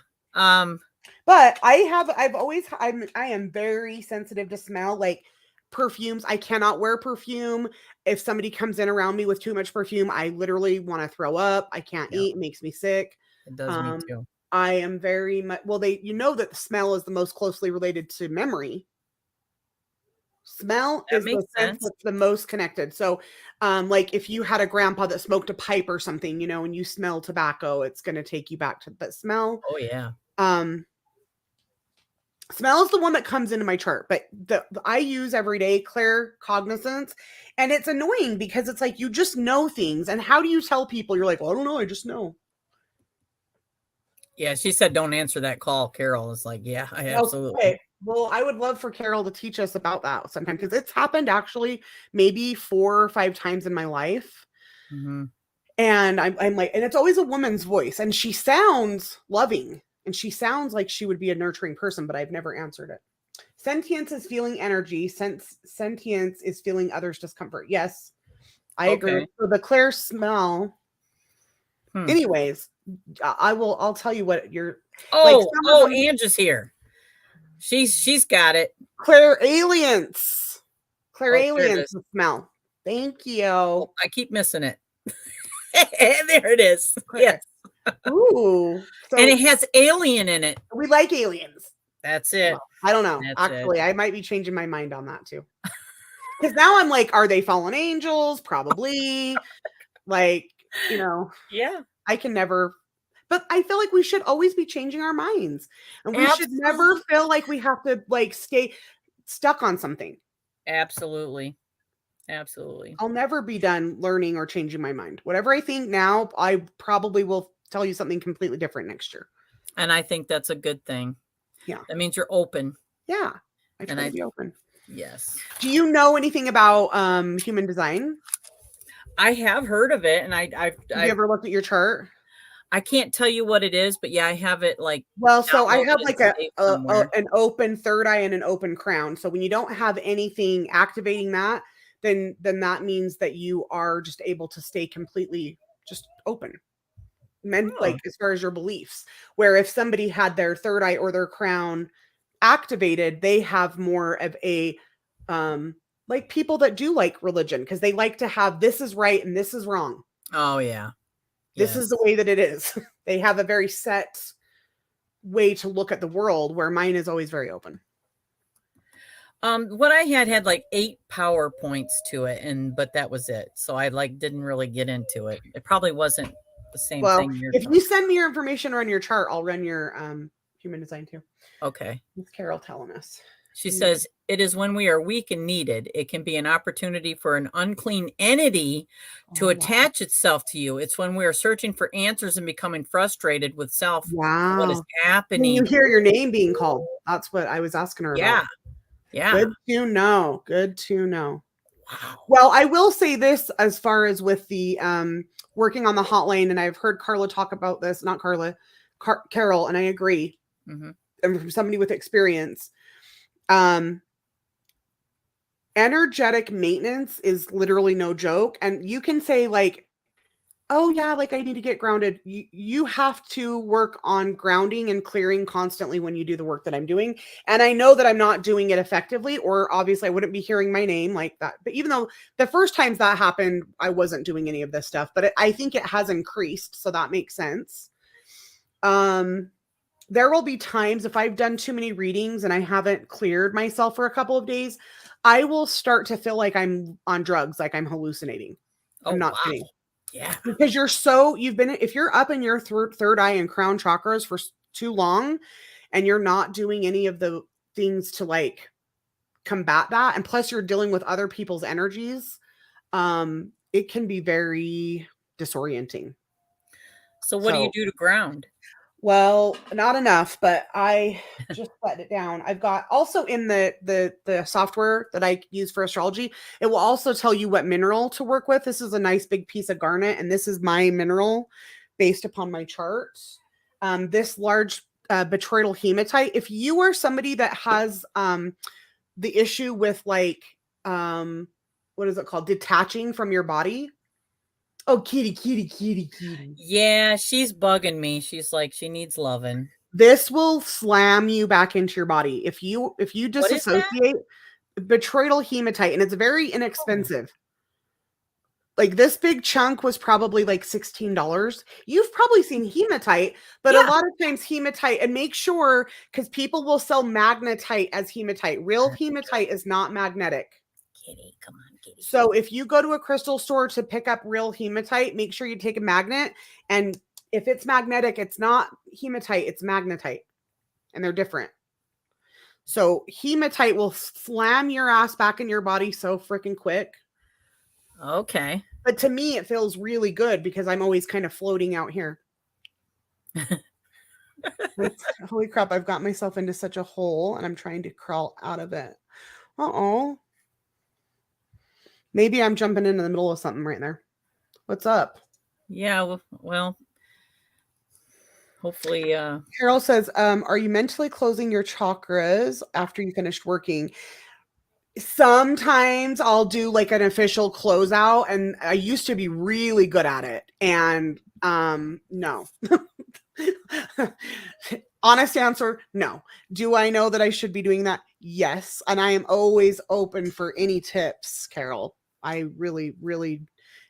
But I am very sensitive to smell, like perfumes. I cannot wear perfume. If somebody comes in around me with too much perfume, I literally want to throw up. I can't eat. It makes me sick. It does me too. I am very much, well, that the smell is the most closely related to memory. Smell is the sense that's the most connected. So, like if you had a grandpa that smoked a pipe or something, and you smell tobacco, it's going to take you back to that smell. Oh yeah. Smell is the one that comes into my chart, but I use every day claircognizance, and it's annoying because it's like you just know things, and how do you tell people? You're like, well, I don't know, I just know. Yeah, she said don't answer that call. Carol is like, yeah, I absolutely. Okay. Well, I would love for Carol to teach us about that sometime because it's happened actually maybe 4 or 5 times in my life. Mm-hmm. And I'm like, and it's always a woman's voice, and she sounds loving. And she sounds like she would be a nurturing person, but I've never answered it. Sentience is feeling energy. Sentience is feeling others' discomfort. Yes, I agree. So the clair smell. Anyways, I'll tell you what you're. Ange is here. She's got it. Clairalience. Clairalience smell. Thank you. Oh, I keep missing it. There it is. Yes. Ooh. And it has alien in it. We like aliens. That's it. Well, I don't know. Actually, I might be changing my mind on that too. Because now I'm like, are they fallen angels? Probably. Like, Yeah. I can never. But I feel like we should always be changing our minds, and we should never Absolutely. feel like we have to like stay stuck on something. Absolutely. Absolutely. I'll never be done learning or changing my mind. Whatever I think now, I probably will tell you something completely different next year. And I think that's a good thing. Yeah. That means you're open. Yeah. I And try to be open. yes. Do you know anything about human design? I have heard of it, and Have you ever looked at your chart? I can't tell you what it is, but yeah, I have it like Well, so I downloaded have and like saved somewhere. an open third eye and an open crown. So when you don't have anything activating that, then that means that you are just able to stay completely just open. Like Oh. as far as your beliefs. Where if somebody had their third eye or their crown activated, they have more of a like people that do like religion because they like to have this is right and this is wrong. Oh yeah. This is Yes. the way that it is. They have a very set way to look at the world where mine is always very open. What I had like 8 PowerPoints to it, but that was it. So I like didn't really get into it. It probably wasn't the same Well, thing you're if talking. you send me your information or on your chart, I'll run your human design too. Okay. It's Carol telling us. She says, it is when we are weak and needed. It can be an opportunity for an unclean entity to attach itself to you. It's when we are searching for answers and becoming frustrated with self. What is Wow. When you happening? hear your name being called, that's what I was asking her Yeah. about. Yeah. Good to know. Good to know. Wow. Well, I will say this as far as with the working on the hotline, and I've heard Carla talk about this, not Carla, Carol, and I agree. Mm-hmm. And from somebody with experience, energetic maintenance is literally no joke. And you can say like, oh yeah, like I need to get grounded. You have to work on grounding and clearing constantly when you do the work that I'm doing. And I know that I'm not doing it effectively, or obviously I wouldn't be hearing my name like that. But even though the first times that happened, I wasn't doing any of this stuff, but I think it has increased. So that makes sense. There will be times if I've done too many readings and I haven't cleared myself for a couple of days, I will start to feel like I'm on drugs, like I'm hallucinating. Oh, I'm not wow. kidding. Yeah. Because if you're up in your third eye and crown chakras for too long and you're not doing any of the things to like combat that, and plus you're dealing with other people's energies, it can be very disorienting. So what do you do to ground? Well, not enough, but I just let it down. I've got also in the software that I use for astrology, it will also tell you what mineral to work with. This is a nice big piece of garnet, and this is my mineral based upon my chart. This large betroidal hematite. If you are somebody that has the issue with like what is it called? Detaching from your body. Oh, kitty. Yeah, she's bugging me. She's like, she needs loving. This will slam you back into your body. If you What is that? disassociate, betroidal hematite, and it's very inexpensive. Like this big chunk was probably like $16. You've probably seen hematite, but a lot of times hematite, and make sure because people will sell magnetite as hematite. Real hematite is not magnetic. Kitty, come on, kitty. So if you go to a crystal store to pick up real hematite, make sure you take a magnet. And if it's magnetic, it's not hematite, it's magnetite. And they're different. So hematite will slam your ass back in your body so freaking quick. Okay. But to me, it feels really good because I'm always kind of floating out here. Holy crap, I've got myself into such a hole and I'm trying to crawl out of it. Uh-oh. Maybe I'm jumping into the middle of something right there. What's up? Yeah, well, hopefully Carol says, are you mentally closing your chakras after you finished working? Sometimes I'll do like an official closeout, and I used to be really good at it. And no. Honest answer, no. Do I know that I should be doing that? Yes. And I am always open for any tips, Carol. I really, really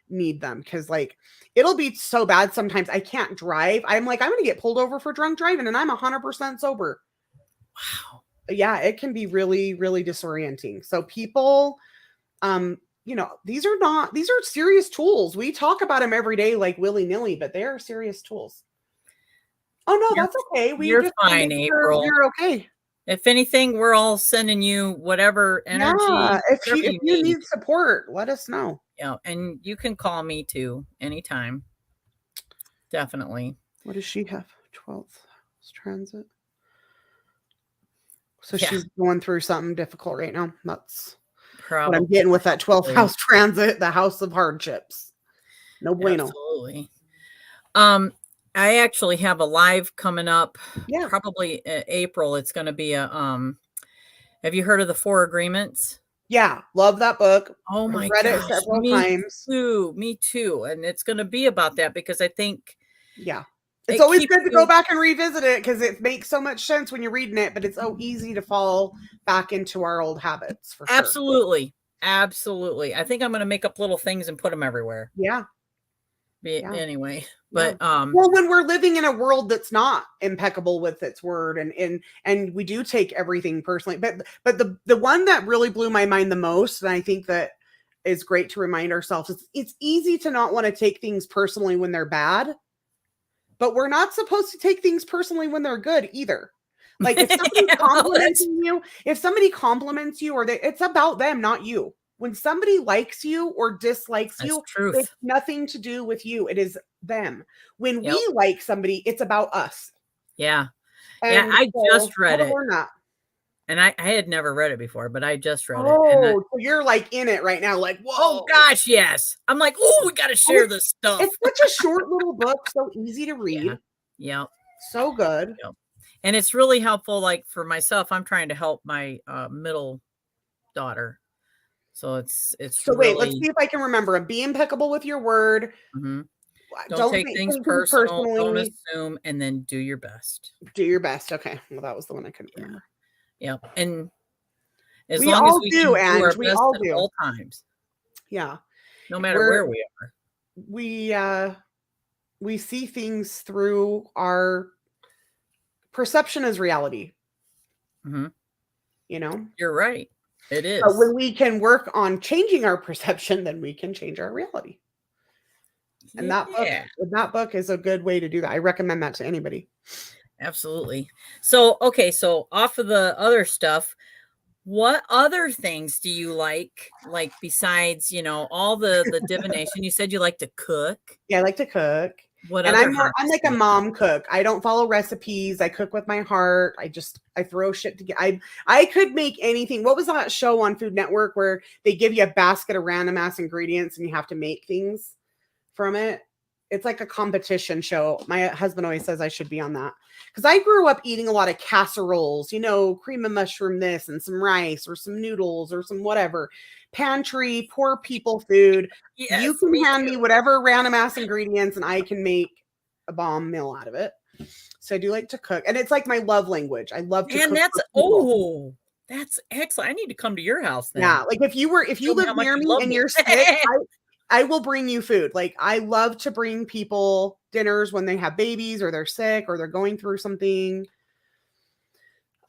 need them because like it'll be so bad sometimes I can't drive. I'm like, I'm gonna get pulled over for drunk driving and I'm 100% sober. wow. Yeah, it can be really, really disorienting. So people, you know, these are serious tools. We talk about them every day like willy-nilly, but they are serious tools. Oh no, You're that's okay. We you're just want to fine, make sure April. you're okay. If anything, we're all sending you whatever Yeah, energy, if whatever you if you you need. need support, let us know. And you can call me too anytime. Definitely. What does she have? 12th house transit. So Yeah, she's going through something difficult right now. That's what I'm probably. getting with that 12th house transit, the house of hardships. No bueno. Absolutely. Um, I actually have a live coming up Yeah. probably April. It's going to be a have you heard of the Four Agreements? Yeah. Love that book. Oh I've my read it gosh, several me times. too. Me too. And it's going to be about that because I think Yeah. It's it always keeps good to go you back and revisit it because it makes so much sense when you're reading it, but it's so easy to fall back into our old habits for sure. absolutely. Absolutely. I think I'm going to make up little things and put them everywhere. Yeah. Yeah. Anyway, Yeah. but Well, when we're living in a world that's not impeccable with its word and we do take everything personally, but the one that really blew my mind the most, and I think that is great to remind ourselves, it's easy to not want to take things personally when they're bad, but we're not supposed to take things personally when they're good either. Like if somebody's well, complimenting you, if somebody compliments you, or it's about them, not you. When somebody likes you or dislikes that's you, it's truth. nothing to do with you. It is them. When Yep. we like somebody, it's about us. Yeah. Yeah, And I so just read gotta it. learn that. And I had never read it before, but I just read it. And Oh, so you're like in it right now, like, oh whoa. gosh, yes. I'm like, oh, we got to And share this stuff. it's such a short little book, so easy to Yeah. read. Yep. So good. Yep. And it's really helpful. Like for myself, I'm trying to help my middle daughter. So it's So wait, let's really see if I can remember. Be impeccable with your word. mhm. Don't Don't take take things things personal. Don't personally. assume, and then do your best. Do your best. Okay. Well, that was the one I couldn't Yeah. remember. Yep. And as We long as all we do, can do our Ange. We best all at do. all times, Yeah. no matter where we are. We see things through our perception as reality, Mhm. you know? You're right. It But is. when we can work on changing our perception, then we can change our reality. And Yeah. that book is a good way to do that. I recommend that to anybody. Absolutely. So, okay, so off of the other stuff, what other things do you like besides, all the divination? You said you like to cook. Yeah, I like to cook. What And other I'm hobbies like do a you have? mom cook. I don't follow recipes. I cook with my heart. I throw shit together. I could make anything. What was that show on Food Network where they give you a basket of random ass ingredients and you have to make things from it? It's like a competition show. My husband always says I should be on that. Because I grew up eating a lot of casseroles, cream of mushroom this and some rice or some noodles or some whatever. Pantry, poor people food. You Yes, can me hand too. me whatever random ass ingredients and I can make a bomb meal out of it. So I do like to cook. And it's like my love language. I love to And cook for people. that's excellent. I need to come to your house then. Yeah. Like if you Show me live how much near you me love and me. you're sick, I will bring you food. Like I love to bring people dinners when they have babies or they're sick or they're going through something.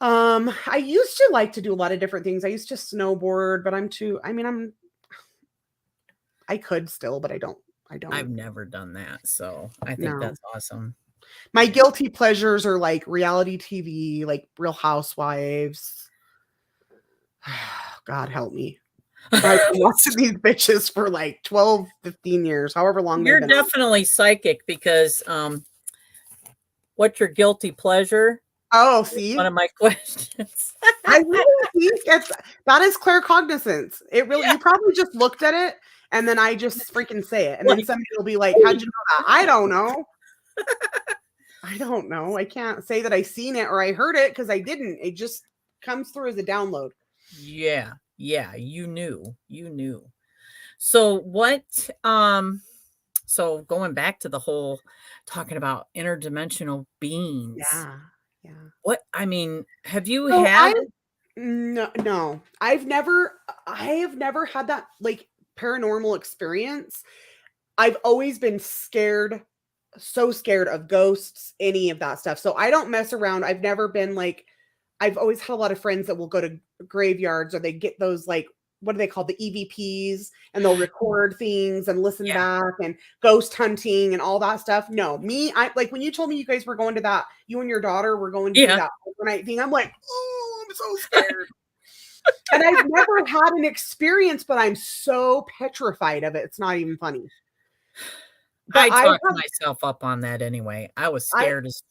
I used to like to do a lot of different things. I used to snowboard, but I could still, but I don't. I've never done that, so I think No. that's awesome. My guilty pleasures are like reality TV, like Real Housewives. God help me. I've been watching these bitches for like 12, 15 years, however long they've You're been on. definitely psychic because what's your guilty pleasure? Oh, Is see? one of my questions. I really think that is claircognizance. It really, Yeah. you probably just looked at it and then I just freaking say it. And then Like, somebody will be like, how'd you know that? I don't know. I don't know. I can't say that I seen it or I heard it because I didn't. It just comes through as a download. yeah, you knew. So so going back to the whole talking about interdimensional beings. Yeah. Yeah. Have you So had no. I have never had that like paranormal experience. I've always been scared, so scared of ghosts, any of that stuff. So I don't mess around. I've always had a lot of friends that will go to graveyards or they get those like what do they call the EVPs, and they'll record things and listen Yeah. back, and ghost hunting and all that stuff. No, I like when you told me you guys were going to that, you and your daughter were going to do that overnight thing. I'm like, oh, I'm so scared. And I've never had an experience, but I'm so petrified of it. It's not even funny. But I talked myself up on that anyway. I was scared as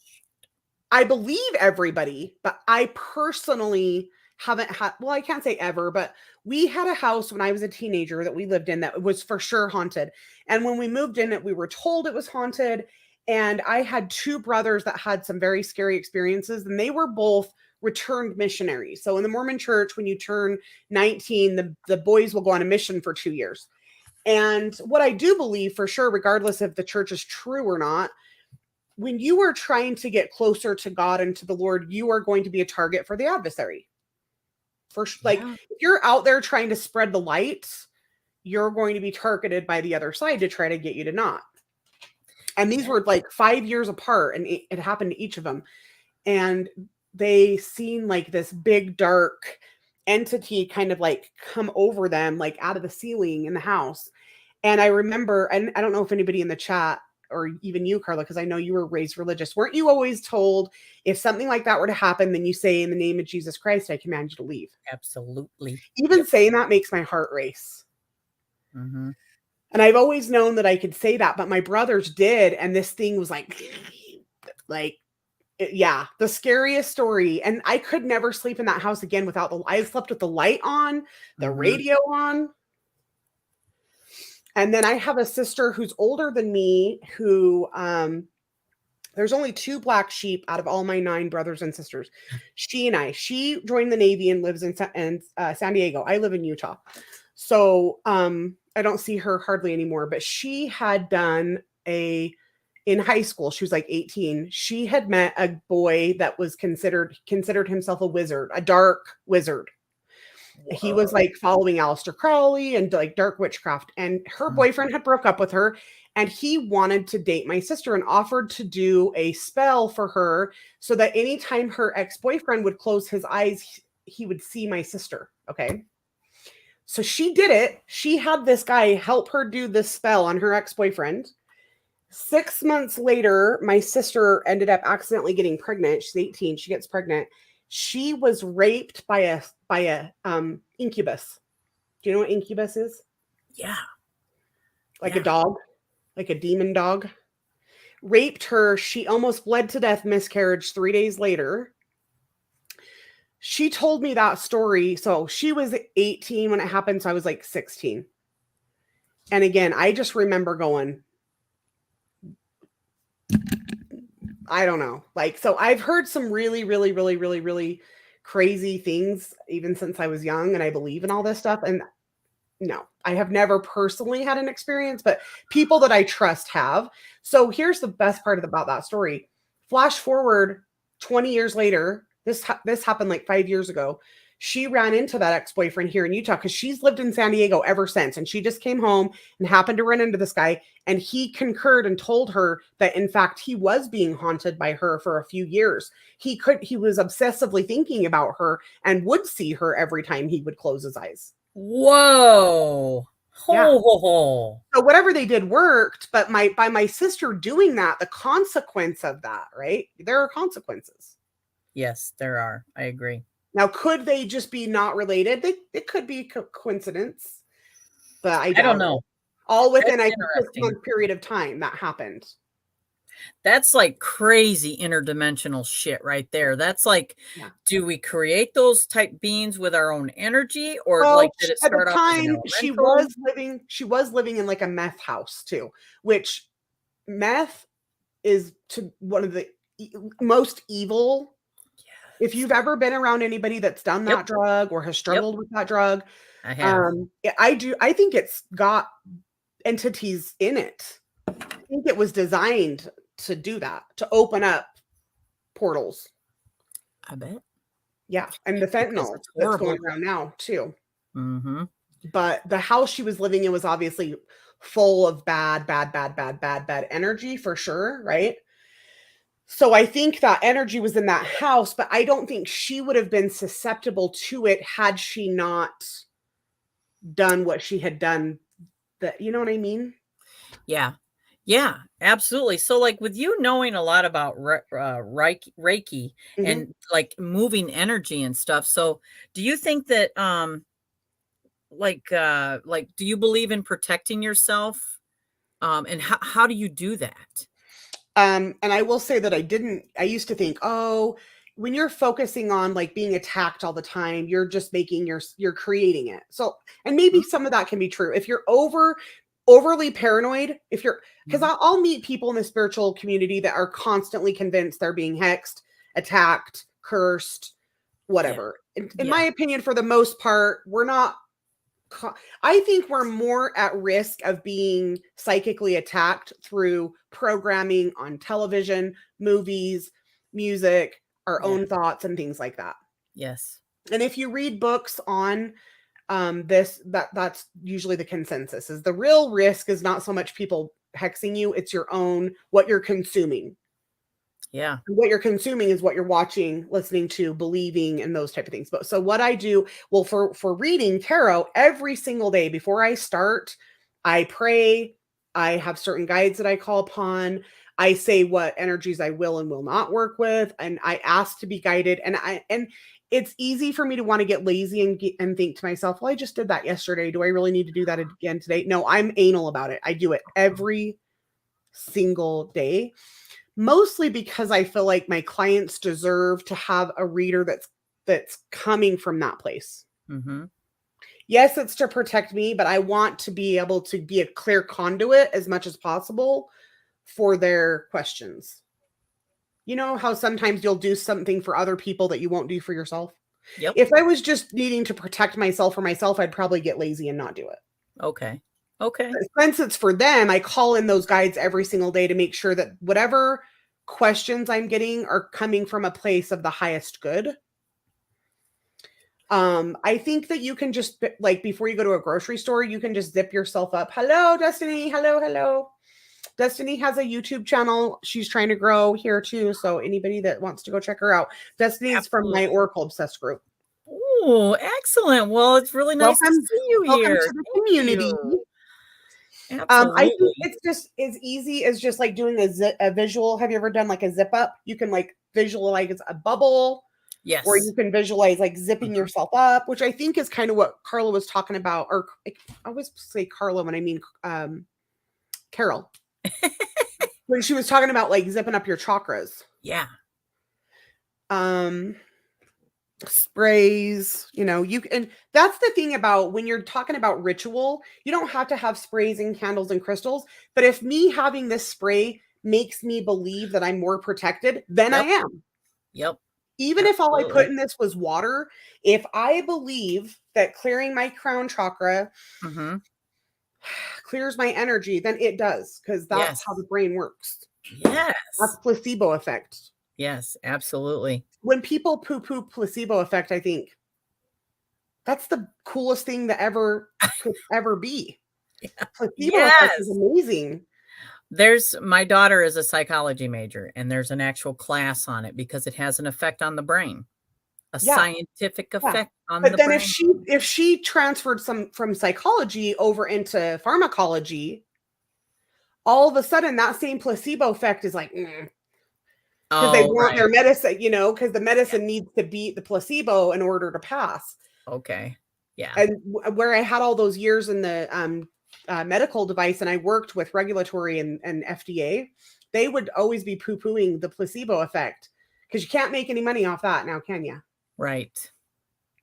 I believe everybody, but I personally haven't had, well, I can't say ever, but we had a house when I was a teenager that we lived in that was for sure haunted. And when we moved in it, we were told it was haunted. And I had two brothers that had some very scary experiences, and they were both returned missionaries. So in the Mormon church, when you turn 19, the boys will go on a mission for 2 years. And what I do believe for sure, regardless if the church is true or not, when you are trying to get closer to God and to the Lord, you are going to be a target for the adversary. Like, if you're out there trying to spread the light, you're going to be targeted by the other side to try to get you to not. And these were like 5 years apart, and it happened to each of them. And they seen like this big dark entity kind of like come over them, like out of the ceiling in the house. And I remember, and I don't know if anybody in the chat or even you, Carla, because I know you were raised religious. Weren't you always told if something like that were to happen, then you say, in the name of Jesus Christ, I command you to leave? Absolutely. Even saying that makes my heart race. Mm-hmm. And I've always known that I could say that, but my brothers did. And this thing was like, yeah, the scariest story. And I could never sleep in that house again without I slept with the light on, the radio on. And then I have a sister who's older than me who, there's only 2 black sheep out of all my 9 brothers and sisters. She joined the Navy and lives in San Diego. I live in Utah. So I don't see her hardly anymore, but she had done in high school, she was like 18. She had met a boy that was considered himself a wizard, a dark wizard. Whoa. He was like following Aleister Crowley and like dark witchcraft. And her boyfriend had broke up with her, and he wanted to date my sister and offered to do a spell for her so that anytime her ex-boyfriend would close his eyes, he would see my sister. Okay. So she did it. She had this guy help her do this spell on her ex-boyfriend. 6 months later, my sister ended up accidentally getting pregnant. She's 18. She gets pregnant. She was raped by a incubus. Do you know what incubus is? Yeah. Like a dog, like a demon dog. Raped her. She almost bled to death, miscarriage 3 days later. She told me that story. So she was 18 when it happened. So I was like 16. And again, I just remember going, I don't know. Like, so I've heard some really, really, really, really, really crazy things even since I was young, and I believe in all this stuff. And no, I have never personally had an experience, but people that I trust have. So here's the best part about that story. Flash forward 20 years later, this happened like 5 years ago. She ran into that ex-boyfriend here in Utah because she's lived in San Diego ever since. And she just came home and happened to run into this guy. And he concurred and told her that, in fact, he was being haunted by her for a few years. He was obsessively thinking about her and would see her every time he would close his eyes. Whoa. Yeah. So whatever they did worked, but by my sister doing that, the consequence of that, right? There are consequences. Yes, there are. I agree. Now, could they just be not related? It could be coincidence, but I don't know. All within a 6-month period of time that happened. That's like crazy interdimensional shit right there. That's like, do we create those type beings with our own energy, or like did it start at the time she was living in like a meth house too, which meth is to one of the most evil. If you've ever been around anybody that's done that drug or has struggled with that drug, I have. I think it's got entities in it. I think it was designed to do that, to open up portals. I bet. Yeah, and the fentanyl that's going around now too. Mm-hmm. But the house she was living in was obviously full of bad energy for sure, right? So I think that energy was in that house, but I don't think she would have been susceptible to it had she not done what she had done. That, you know what I mean? Yeah. Yeah, absolutely. So, like, with you knowing a lot about Reiki Mhm. and, like, moving energy and stuff, so do you think that, like, do you believe in protecting yourself? And how do you do that? And I will say that I used to think, oh, when you're focusing on like being attacked all the time, you're just you're creating it. So, and maybe Mhm, some of that can be true. If you're overly paranoid, because mhm. I'll meet people in the spiritual community that are constantly convinced they're being hexed, attacked, cursed, Yeah, whatever. In my yeah, opinion, for the most part, we're not I think we're more at risk of being psychically attacked through programming on television, movies, music, our yeah, own thoughts, and things like that. yes. And if you read books on that's usually the consensus is the real risk is not so much people hexing you, it's your own what you're consuming. Yeah. What you're consuming is what you're watching, listening to, believing, and those type of things. But so what I do, well, for reading tarot, every single day before I start, I pray. I have certain guides that I call upon. I say what energies I will and will not work with, and I ask to be guided. And it's easy for me to want to get lazy and think to myself, well, I just did that yesterday. Do I really need to do that again today? No, I'm anal about it. I do it every single day, mostly because I feel like my clients deserve to have a reader that's coming from that place. Mhm. Yes, it's to protect me, but I want to be able to be a clear conduit as much as possible for their questions. You know how sometimes you'll do something for other people that you won't do for yourself? Yep. If I was just needing to protect myself for myself, I'd probably get lazy and not do it. Okay. Okay. But since it's for them, I call in those guides every single day to make sure that whatever questions I'm getting are coming from a place of the highest good. I think that you can just like before you go to a grocery store, you can just zip yourself up. Hello, Destiny. Hello, hello. Destiny has a YouTube channel. She's trying to grow here too. So anybody that wants to go check her out, Destiny's from my Absolutely. Oracle Obsessed group. Oh, excellent. Well, it's really nice to Welcome, see you welcome here. to the Thank community. you. I think Absolutely. it's just as easy as just like doing a visual. Have you ever done like a zip up? You can like visualize a bubble, or you Yes. can visualize like zipping Mhm. yourself up, which I think is kind of what Carla was talking about. Or I always say Carla when I mean Carol, when she was talking about like zipping up your chakras. Yeah. Um, sprays, and that's the thing about when you're talking about ritual, you don't have to have sprays and candles and crystals, but if me having this spray makes me believe that I'm more protected, then I Yep. am. Yep. Even if all I put Absolutely. in this was water, if I believe that clearing my crown chakra Mhm. clears my energy, then it does, because that's Yes. how the brain works. That's Yes. placebo effect. Yes, absolutely. When people poo-poo placebo effect, I think that's the coolest thing that ever could ever be. Placebo effect is Yes. amazing. There's my daughter is a psychology major, and there's an actual class on it because it has an effect on the brain, a Yeah, scientific yeah. effect on But the then brain. if she transferred some from psychology over into pharmacology, all of a sudden that same placebo effect is like, because they Oh, want right. their medicine, because the Yeah. medicine needs to beat the placebo in order to pass. Okay. Yeah. And where I had all those years in the medical device and I worked with regulatory and FDA, they would always be poo pooing the placebo effect because you can't make any money off that now, can you? Right.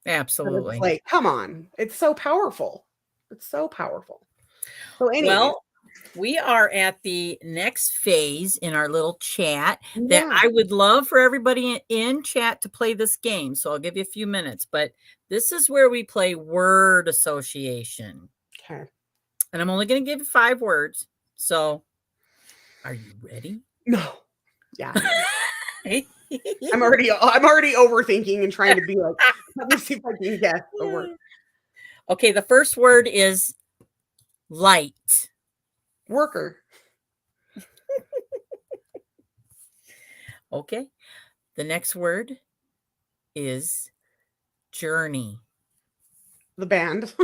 But it's Absolutely. like, come on, it's so powerful. It's so powerful. So, anyways, Well, we are at the next phase in our little chat that yeah. I would love for everybody in chat to play this game. So I'll give you a few minutes, but this is where we play word association. Okay. And I'm only going to give you 5 words. So are you ready? No. Yeah. I'm already overthinking and trying to be like, let me see if I can guess the word. Okay, the first word is light. Worker. Okay. The next word is journey. The band.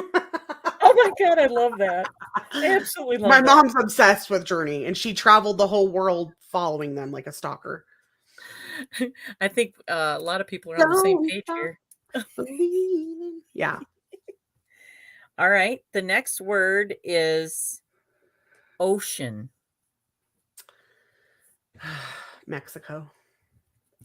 God, I love that. I absolutely love My that. mom's obsessed with Journey, and she traveled the whole world following them like a stalker. I think a lot of people are on the same Don't page stop here. believing. Yeah. All right. The next word is ocean. Mexico.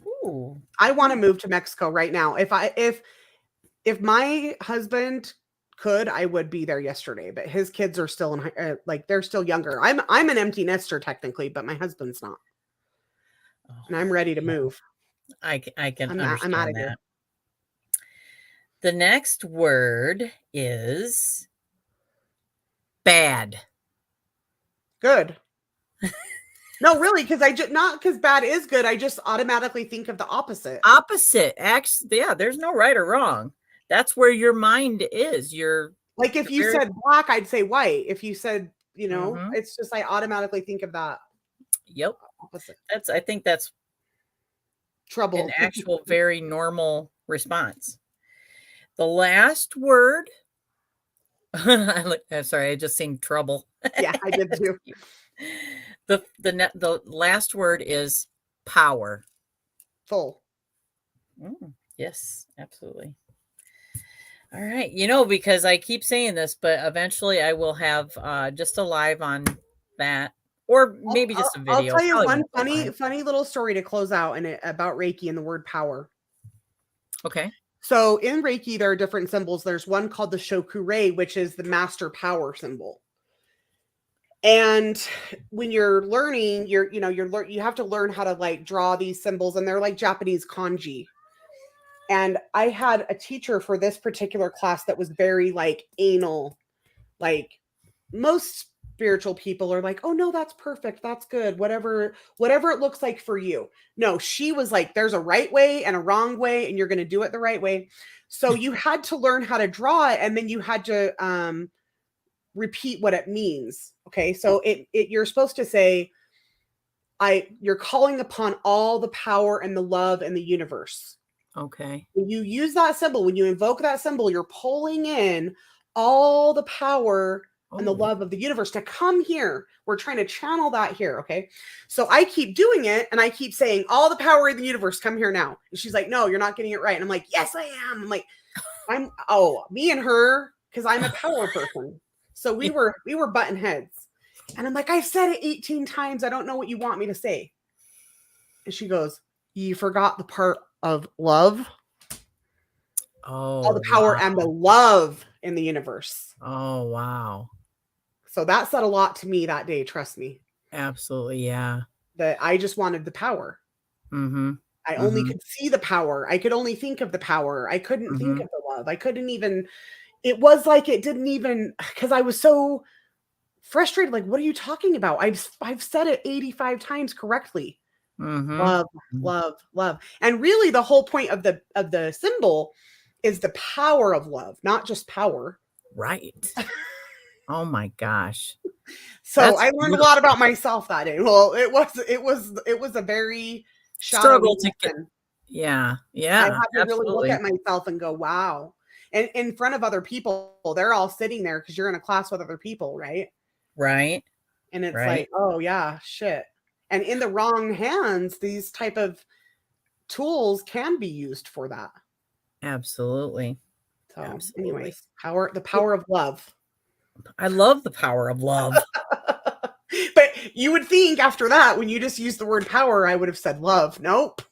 Ooh. I want to move to Mexico right now. If my husband could, I would be there yesterday, but his kids are still in like they're still younger. I'm an empty nester technically, but my husband's not. Oh, And I'm ready to yeah. move. I can I'm out understand of here. that. The next word is bad. Good. No, really, because I just not because bad is good. I just automatically think of the opposite. Opposite. Actually, yeah, there's no right or wrong. That's where your mind is. Like if You're you very said black, I'd say white. If you said, Mhm. it's just I automatically think of that Yep. opposite. I think that's an Trouble. actual very normal response. The last word sorry, I just seen trouble. Yeah, I did too. The last word is power. Full. Yes, absolutely. All right. Because I keep saying this, but eventually I will have just a live on that, or maybe just a I'll video. tell you Probably one won't go live. funny little story to close out and about Reiki and the word power. Okay. So in Reiki, there are different symbols. There's one called the Shokurei, which is the master power symbol. And when you're learning, you have to learn how to like draw these symbols, and they're like Japanese kanji. And I had a teacher for this particular class that was very like anal. Like most spiritual people are like, oh no, that's perfect, that's good, whatever it looks like for you. No, she was like, there's a right way and a wrong way, and you're going to do it the right way. So you had to learn how to draw it, and then you had to repeat what it means. Okay, so you're supposed to say, you're calling upon all the power and the love in the universe. Okay. When you use that symbol, when you invoke that symbol, you're pulling in all the power and the Oh, love of the universe to come here. We're trying to channel that here. Okay. So I keep doing it, and I keep saying, all the power of the universe, come here now. And she's like, no, you're not getting it right. And I'm like, yes, I am. I'm like, me and her, because I'm a power person. So we yeah. were button heads. And I'm like, I've said it 18 times. I don't know what you want me to say. And she goes, you forgot the part of love. All Oh, the power and the wow. love in the universe. Oh, wow. So that said a lot to me that day, trust me. Absolutely. Yeah. That I just wanted the power. Mm-hmm. I only Mm-hmm. could see the power. I could only think of the power. I couldn't think Mm-hmm. of the love. I couldn't even, it was like it didn't even, because I was so frustrated. Like, what are you talking about? I've said it 85 times correctly. Mm-hmm. Love, love, love. And really the whole point of the symbol is the power of love, not just power. Right. Oh my gosh. So That's I learned a lot beautiful. about myself that day. Well, it was a very shadowy Struggle to get. lesson. Yeah. I Yeah. had to really look Absolutely. at myself and go, wow. And in front of other people, they're all sitting there because you're in a class with other people, right? Right. And it's Right. like, oh yeah, shit. And in the wrong hands, these type of tools can be used for that. Absolutely. So, Absolutely. anyways, the power of love. I love the power of love. But you would think after that, when you just used the word power, I would have said love. Nope.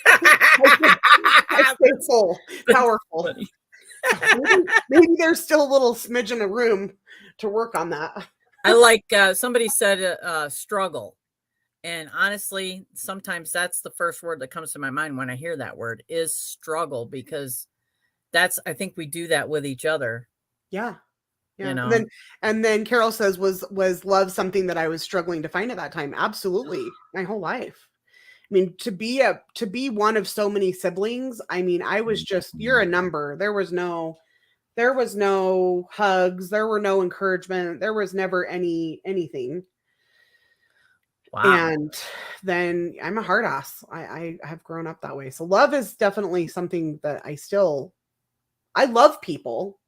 I stay full, That's powerful. funny. Maybe there's still a little smidgen of room to work on that. I like somebody said struggle. And honestly, sometimes that's the first word that comes to my mind when I hear that word is struggle, because I think we do that with each other, Yeah. you Yeah. know. And then Carol says, was love something that I was struggling to find at that time? Absolutely. My whole life. I mean, to be one of so many siblings, I mean, I was just, you're a number. There was no hugs, there were no encouragement, there was never anything. Wow. And then I'm a hard ass. I have grown up that way. So love is definitely something that I love people.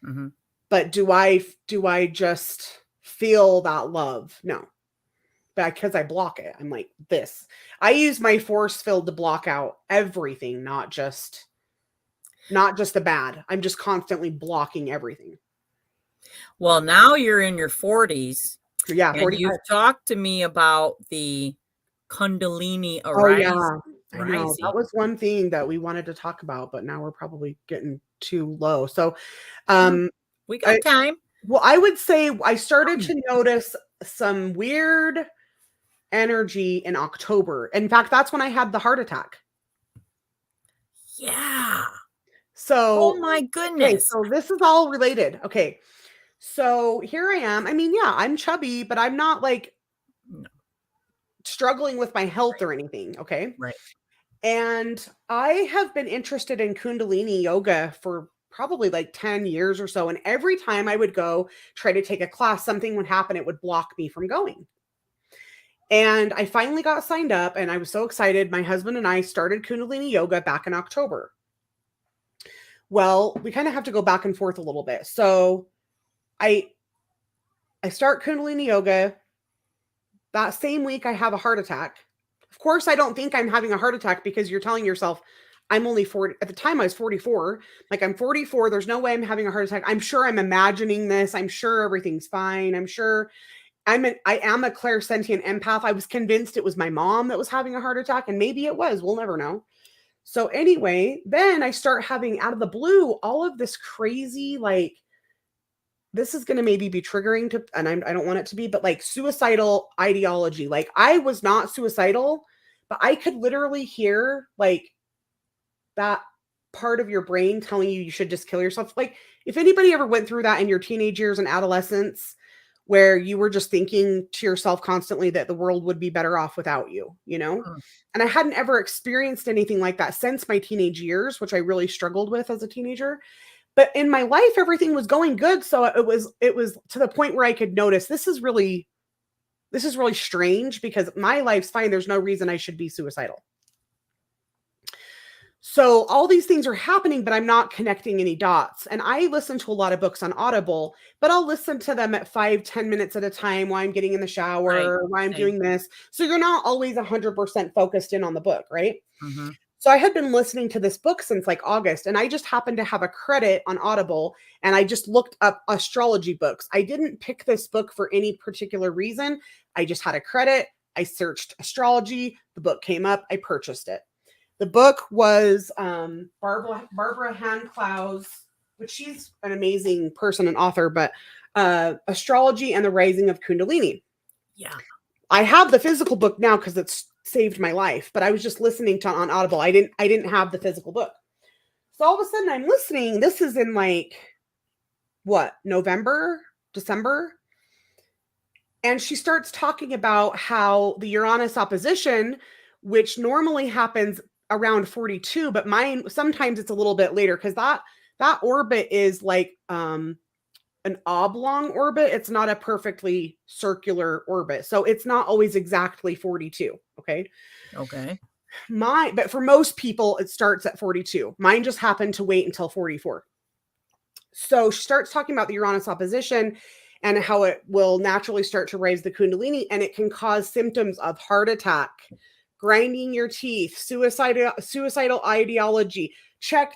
Mhm. But do I just feel that love? No. Because I block it. I'm like this. I use my force field to block out everything, not just the bad. I'm just constantly blocking everything. Well, now you're in your 40s, Yeah, and 45. you've talked to me about the Kundalini Oh yeah. I know. That rising. was one thing that we wanted to talk about, but now we're probably getting too low. So, Well, um, we I got time. well, I would say I started to notice some weird energy in October. In fact, that's when I had the heart attack. Yeah. Oh So, my okay, goodness. so this is all related. Okay. So here I am. I mean, yeah, I'm chubby, but I'm not like No, struggling with my health or anything. Okay. right. And I have been interested in Kundalini yoga for probably like 10 years or so. And every time I would go try to take a class, something would happen. It would block me from going. And I finally got signed up and I was so excited. My husband and I started Kundalini yoga back in October. Well, we kind of have to go back and forth a little bit. So I start Kundalini yoga. That same week I have a heart attack. Of course, I don't think I'm having a heart attack because you're telling yourself I'm only 40. At the time I was 44. Like I'm 44. There's no way I'm having a heart attack. I'm sure I'm imagining this. I'm sure everything's fine. I'm sure I am a clairsentient empath. I was convinced it was my mom that was having a heart attack, and maybe it was. We'll never know. So anyway, then I start having out of the blue all of this crazy, like, this is going to maybe be triggering to, and I don't want it to be, but like suicidal ideology. Like I was not suicidal, but I could literally hear like that part of your brain telling you should just kill yourself. Like if anybody ever went through that in your teenage years and adolescence, where you were just thinking to yourself constantly that the world would be better off without you, you know? Mm. And I hadn't ever experienced anything like that since my teenage years, which I really struggled with as a teenager. But in my life, everything was going good. So it was to the point where I could notice this is really strange because my life's fine. There's no reason I should be suicidal. So all these things are happening, but I'm not connecting any dots. And I listen to a lot of books on Audible, but I'll listen to them at 5-10 minutes at a time while I'm getting in the Right. shower, while I'm Same. doing this. So you're not always 100% focused in on the book, right? Mhm. So I had been listening to this book since like August, and I just happened to have a credit on Audible, and I just looked up astrology books. I didn't pick this book for any particular reason. I just had a credit. I searched astrology. The book came up. I purchased it. The book was Barbara Hand-Clow's, which she's an amazing person and author, but Astrology and the Rising of Kundalini. Yeah. I have the physical book now because it's saved my life, but I was just listening to on Audible. I didn't have the physical book. So all of a sudden I'm listening. This is in like what, November, December? And she starts talking about how the Uranus opposition, which normally happens around 42, but mine sometimes it's a little bit later because that orbit is like an oblong orbit. It's not a perfectly circular orbit. So it's not always exactly 42. Okay. Okay. But for most people, it starts at 42. Mine just happened to wait until 44. So she starts talking about the Uranus opposition and how it will naturally start to raise the Kundalini, and it can cause symptoms of heart attack, grinding your teeth, suicidal ideology, check,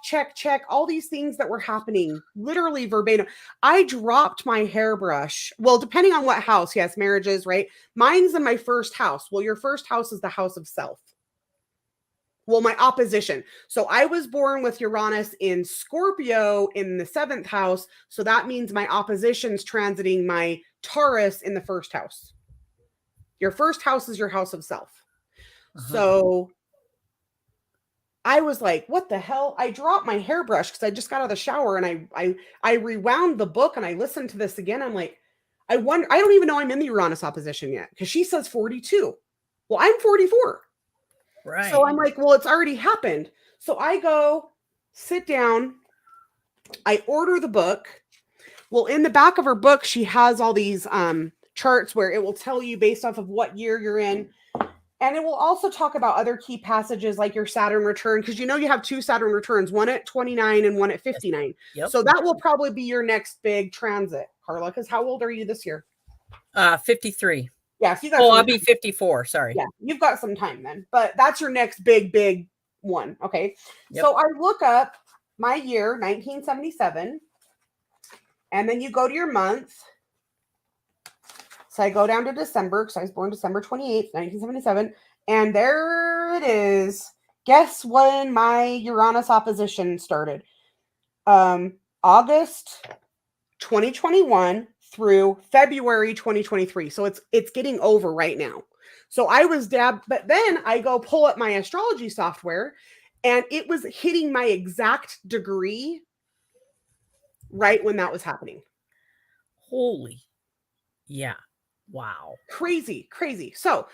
all these things that were happening, literally verbatim. I dropped my hairbrush. Well, depending on what house, yes, marriages, right? Mine's in my first house. Well, your first house is the house of self. Well, my opposition. So I was born with Uranus in Scorpio in the 7th house. So that means my opposition's transiting my Taurus in the first house. Your first house is your house of self. So I was like, what the hell? I dropped my hairbrush because I just got out of the shower, and I rewound the book and I listened to this again. I'm like, I wonder, I don't even know I'm in the Uranus opposition yet because she says 42. Well, I'm 44. Right. So I'm like, well, it's already happened. So I go sit down. I order the book. Well, in the back of her book, she has all these charts where it will tell you based off of what year you're in. And it will also talk about other key passages like your Saturn return, because you have 2 Saturn returns, one at 29 and one at 59. Yep. So that will probably be your next big transit, Carla, because how old are you this year? 53. Yeah, so you got I'll be 54. Sorry. Yeah, you've got some time then. But that's your next big one. Okay. Yep. So I look up my year, 1977, and then you go to your month. So I go down to December because I was born December 28th, 1977. And there it is. Guess when my Uranus opposition started? August 2021 through February 2023. So it's getting over right now. So I was but then I go pull up my astrology software and it was hitting my exact degree right when that was happening. Holy. Yeah. Wow. Crazy. So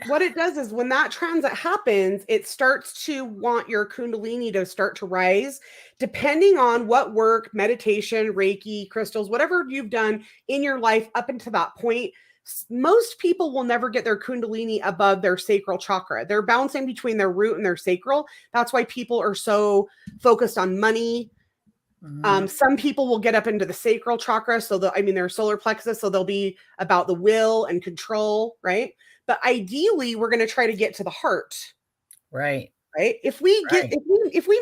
what it does is when that transit happens, it starts to want your Kundalini to start to rise, depending on what work, meditation, Reiki, crystals, whatever you've done in your life up until that point. Most people will never get their Kundalini above their sacral chakra. They're bouncing between their root and their sacral. That's why people are so focused on money. Some people will get up into the sacral chakra. So their solar plexus. So they'll be about the will and control, right? But ideally, we're going to try to get to the heart. Right. Right. If we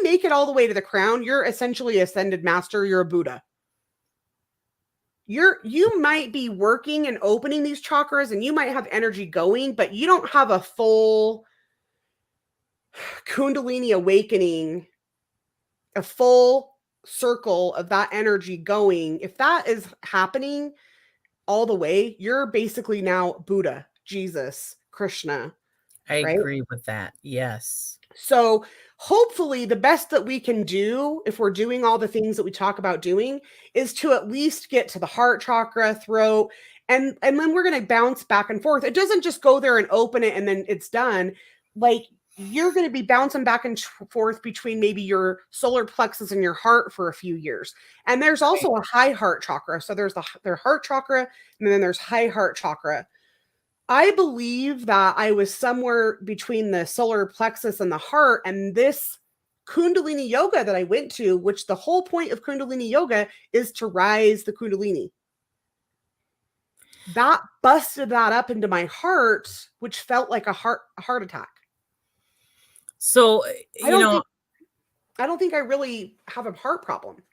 make it all the way to the crown, you're essentially ascended master. You're a Buddha. You might be working and opening these chakras and you might have energy going, but you don't have a full Kundalini awakening, a full circle of that energy going. If that is happening all the way, you're basically now Buddha, Jesus, Krishna. I agree with that. Yes. So hopefully the best that we can do if we're doing all the things that we talk about doing is to at least get to the heart chakra, throat, and then we're going to bounce back and forth. It doesn't just go there and open it and then it's done. Like you're going to be bouncing back and forth between maybe your solar plexus and your heart for a few years. And there's also a high heart chakra. So there's their heart chakra and then there's high heart chakra. I believe that I was somewhere between the solar plexus and the heart, and this Kundalini yoga that I went to, which the whole point of Kundalini yoga is to rise the Kundalini. That busted that up into my heart, which felt like a heart attack. So, I don't think I really have a heart problem.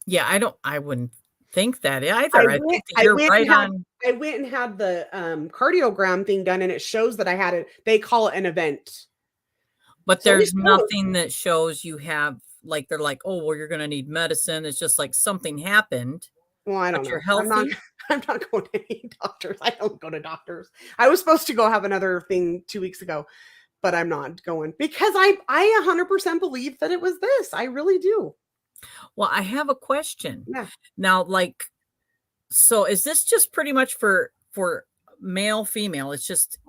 Yeah, I wouldn't think that either. I think that you're right on. I went and had the cardiogram thing done, and it shows that I had it. They call it an event. But there's nothing that shows you have, like, they're like, oh, well, you're going to need medicine. It's just like something happened. Well, I don't know. You're healthy. I'm not going to any doctors. I don't go to doctors. I was supposed to go have another thing 2 weeks ago, but I'm not going because I 100% believe that it was this. I really do. Well, I have a question. Yeah. Now, like, so is this just pretty much for male, female? It's just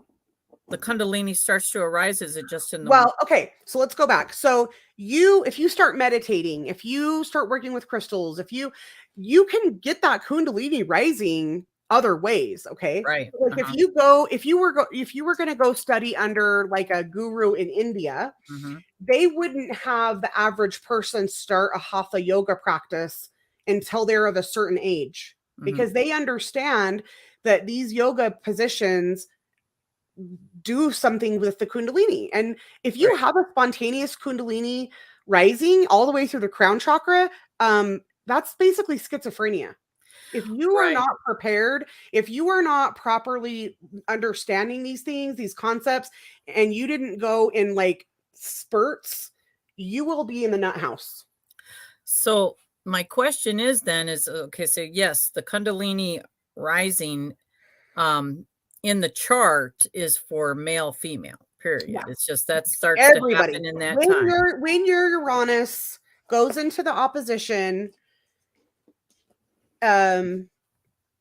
the Kundalini starts to arise. Is it just in the okay. So let's go back. So if you start meditating, if you start working with crystals, if you can get that Kundalini rising other ways. Okay. Right. Like if you were going to go study under like a guru in India, they wouldn't have the average person start a hatha yoga practice until they're of a certain age because they understand that these yoga positions do something with the Kundalini. And if you have a spontaneous Kundalini rising all the way through the crown chakra, that's basically schizophrenia. If you are not prepared, if you are not properly understanding these things, these concepts, and you didn't go in like spurts, you will be in the nut house. So my question is okay, so yes, the Kundalini rising in the chart is for male, female, period. Yeah. It's just that starts to happen in that time. When your Uranus goes into the opposition,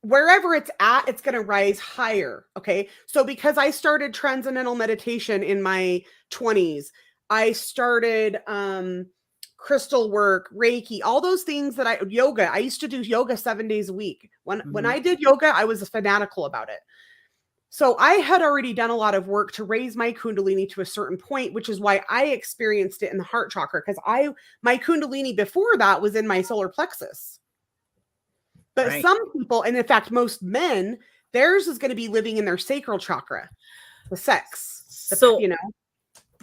wherever it's at, it's going to rise higher. Okay. So because I started transcendental meditation in my 20s, I started crystal work, Reiki, all those things that yoga. I used to do yoga 7 days a week. When I did yoga, I was fanatical about it. So I had already done a lot of work to raise my Kundalini to a certain point, which is why I experienced it in the heart chakra, because my Kundalini before that was in my solar plexus. But Right. some people, and in fact, most men, theirs is going to be living in their sacral chakra, the sex, So you know.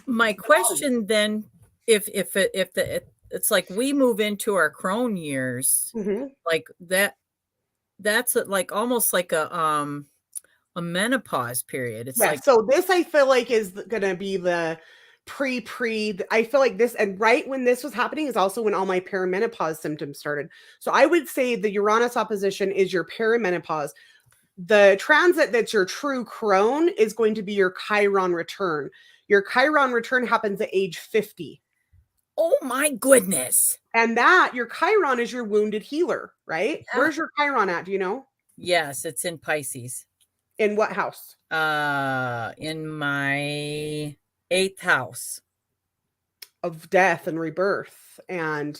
my question then, it's like we move into our crone years, like that's like almost like a menopause period. It's Yeah. like, So this I feel like is going to be the I feel like this, and right when this was happening is also when all my perimenopause symptoms started. So I would say the Uranus opposition is your perimenopause. The transit that's your true crone is going to be your Chiron return. Your Chiron return happens at age 50. oh my goodness. And that your Chiron is your wounded healer, right? Yeah. Where's your Chiron at? Do you know? Yes, it's in Pisces. In what house? In my 8th house. Of death and rebirth, and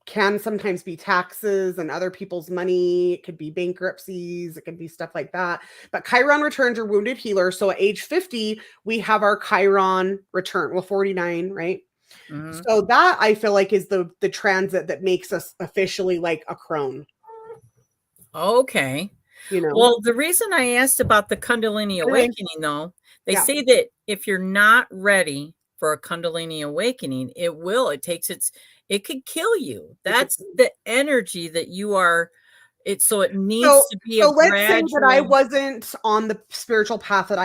can sometimes be taxes and other people's money. It could be bankruptcies. It could be stuff like that. But Chiron returns are wounded healer. So at age 50, we have our Chiron return. Well, 49, right? So that I feel like is the transit that makes us officially like a crone. Okay. You know. Well, the reason I asked about the Kundalini awakening, though, they say that if you're not ready for a Kundalini awakening, it could kill you. That's the energy that you are. So it needs to be a let's say that I gradual. wasn't on the spiritual path that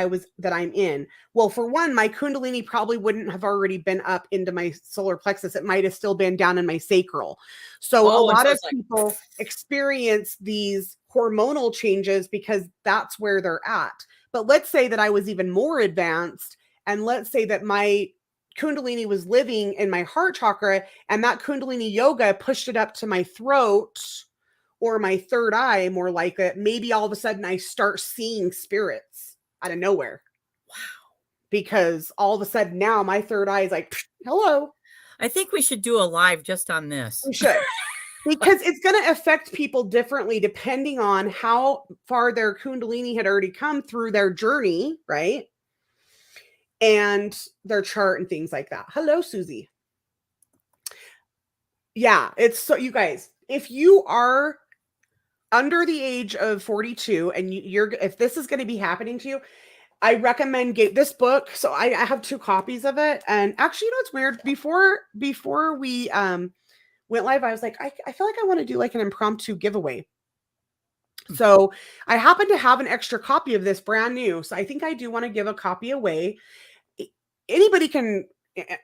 I'm in. Well, for one, my Kundalini probably wouldn't have already been up into my solar plexus. It might have still been down in my sacral. So a lot of people experience these hormonal changes because that's where they're at. But let's say that I was even more advanced, and let's say that my Kundalini was living in my heart chakra, and that Kundalini yoga pushed it up to my throat or my third eye, more like it. Maybe all of a sudden I start seeing spirits out of nowhere. Wow. Because all of a sudden now my third eye is like, hello. I think we should do a live just on this. We should. Because it's going to affect people differently depending on how far their Kundalini had already come through their journey, right? And their chart and things like that. Hello, Susie. Yeah, it's so, you guys, if you are under the age of 42 and if this is going to be happening to you, I recommend this book. So I have 2 copies of it. And actually, you know, it's weird. Before we went live, I was like, I feel like I want to do like an impromptu giveaway. So I happen to have an extra copy of this brand new. So I think I do want to give a copy away. Anybody can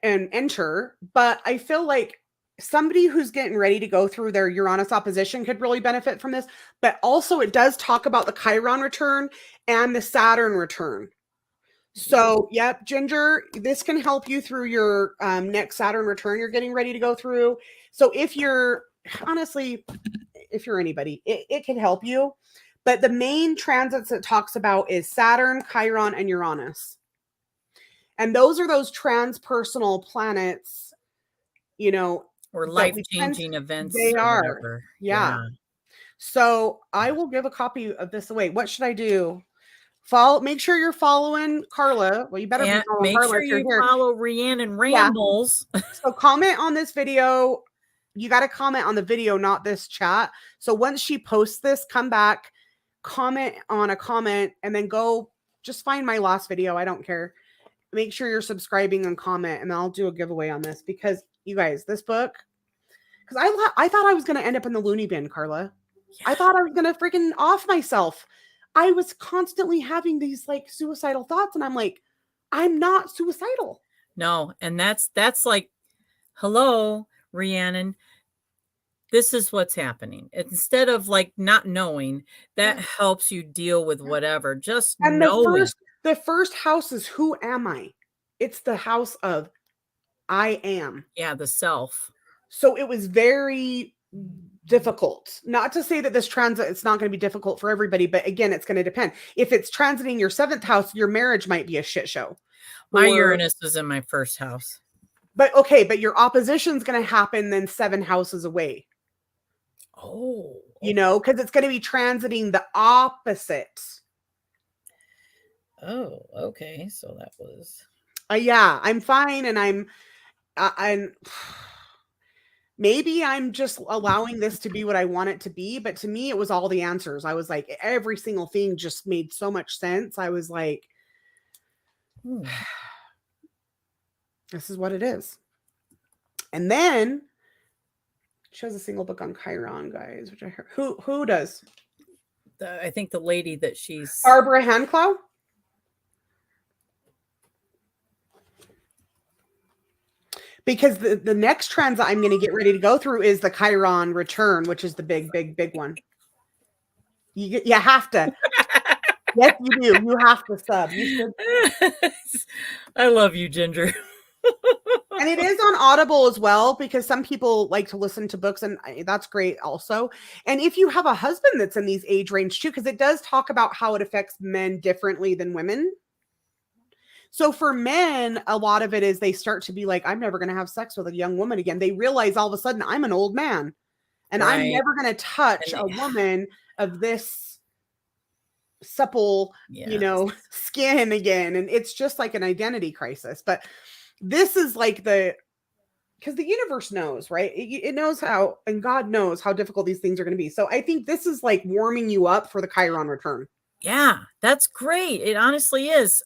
enter, but I feel like somebody who's getting ready to go through their Uranus opposition could really benefit from this. But also it does talk about the Chiron return and the Saturn return. So, yep, Ginger, this can help you through your next Saturn return you're getting ready to go through. So if you're, honestly, if you're anybody, it can help you. But the main transits it talks about is Saturn, Chiron, and Uranus. And those are those transpersonal planets, you know, or life-changing events. They are. Whatever. Yeah. So I will give a copy of this away. What should I do? Make sure you're following Carla. Well, you better be following Carla. Make sure you follow Rhiannon Rambles. Yeah. So comment on this video. You got to comment on the video, not this chat. So once she posts this, come back, comment on a comment, and then go just find my last video. I don't care. Make sure you're subscribing and comment, and I'll do a giveaway on this because you guys, this book, because I thought I was going to end up in the loony bin, Carla. Yeah. I thought I was going to freaking off myself. I was constantly having these like suicidal thoughts, and I'm like, I'm not suicidal. No, and that's like, hello, Rhiannon. This is what's happening. Instead of like not knowing, that helps you deal with whatever. Just knowing. The first house is who am I? It's the house of I am. Yeah, the self. So it was very difficult. Not to say that this transit, it's not going to be difficult for everybody, but again, it's going to depend. If it's transiting your 7th house, your marriage might be a shit show. My Uranus was in my 1st house. But okay, but your opposition is going to happen then 7 houses away. Oh. You know, because it's going to be transiting the opposite. Oh, okay. So that was. Yeah, I'm fine, and I'm maybe I'm just allowing this to be what I want it to be, but to me, it was all the answers. I was like, every single thing just made so much sense. I was like, Hmm. this is what it is. And then she has a single book on Chiron, guys, which I heard. Who does? I think the lady that she's. Barbara Handclough? Because the next trends I'm going to get ready to go through is the Chiron return, which is the big one. You have to. Yes, you do. You have to sub. You should. I love you, Ginger. And it is on Audible as well, because some people like to listen to books, and that's great also. And if you have a husband that's in these age range too, because it does talk about how it affects men differently than women. So for men, a lot of it is they start to be like, I'm never going to have sex with a young woman again. They realize all of a sudden I'm an old man and I'm Right. never going to touch a woman of this supple, Yes. skin again. And it's just like an identity crisis. But this is like because the universe knows, right? It knows how, and God knows how difficult these things are going to be. So I think this is like warming you up for the Chiron return. Yeah, that's great. It honestly is.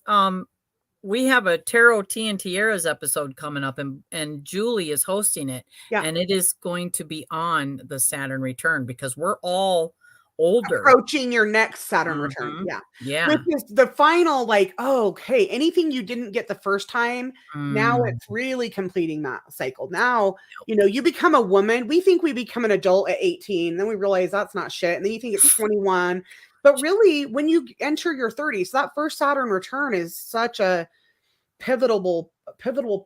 We have a Tarot Tea and Tiaras episode coming up, and Julie is hosting it. Yeah. And it is going to be on the Saturn return because we're all older. Approaching your next Saturn return. Yeah. Yeah. Which is the final, like, oh, okay, anything you didn't get the first time, now it's really completing that cycle. Now, you become a woman. We think we become an adult at 18. Then we realize that's not shit. And then you think it's 21. But really, when you enter your 30s, that first Saturn return is such a pivotal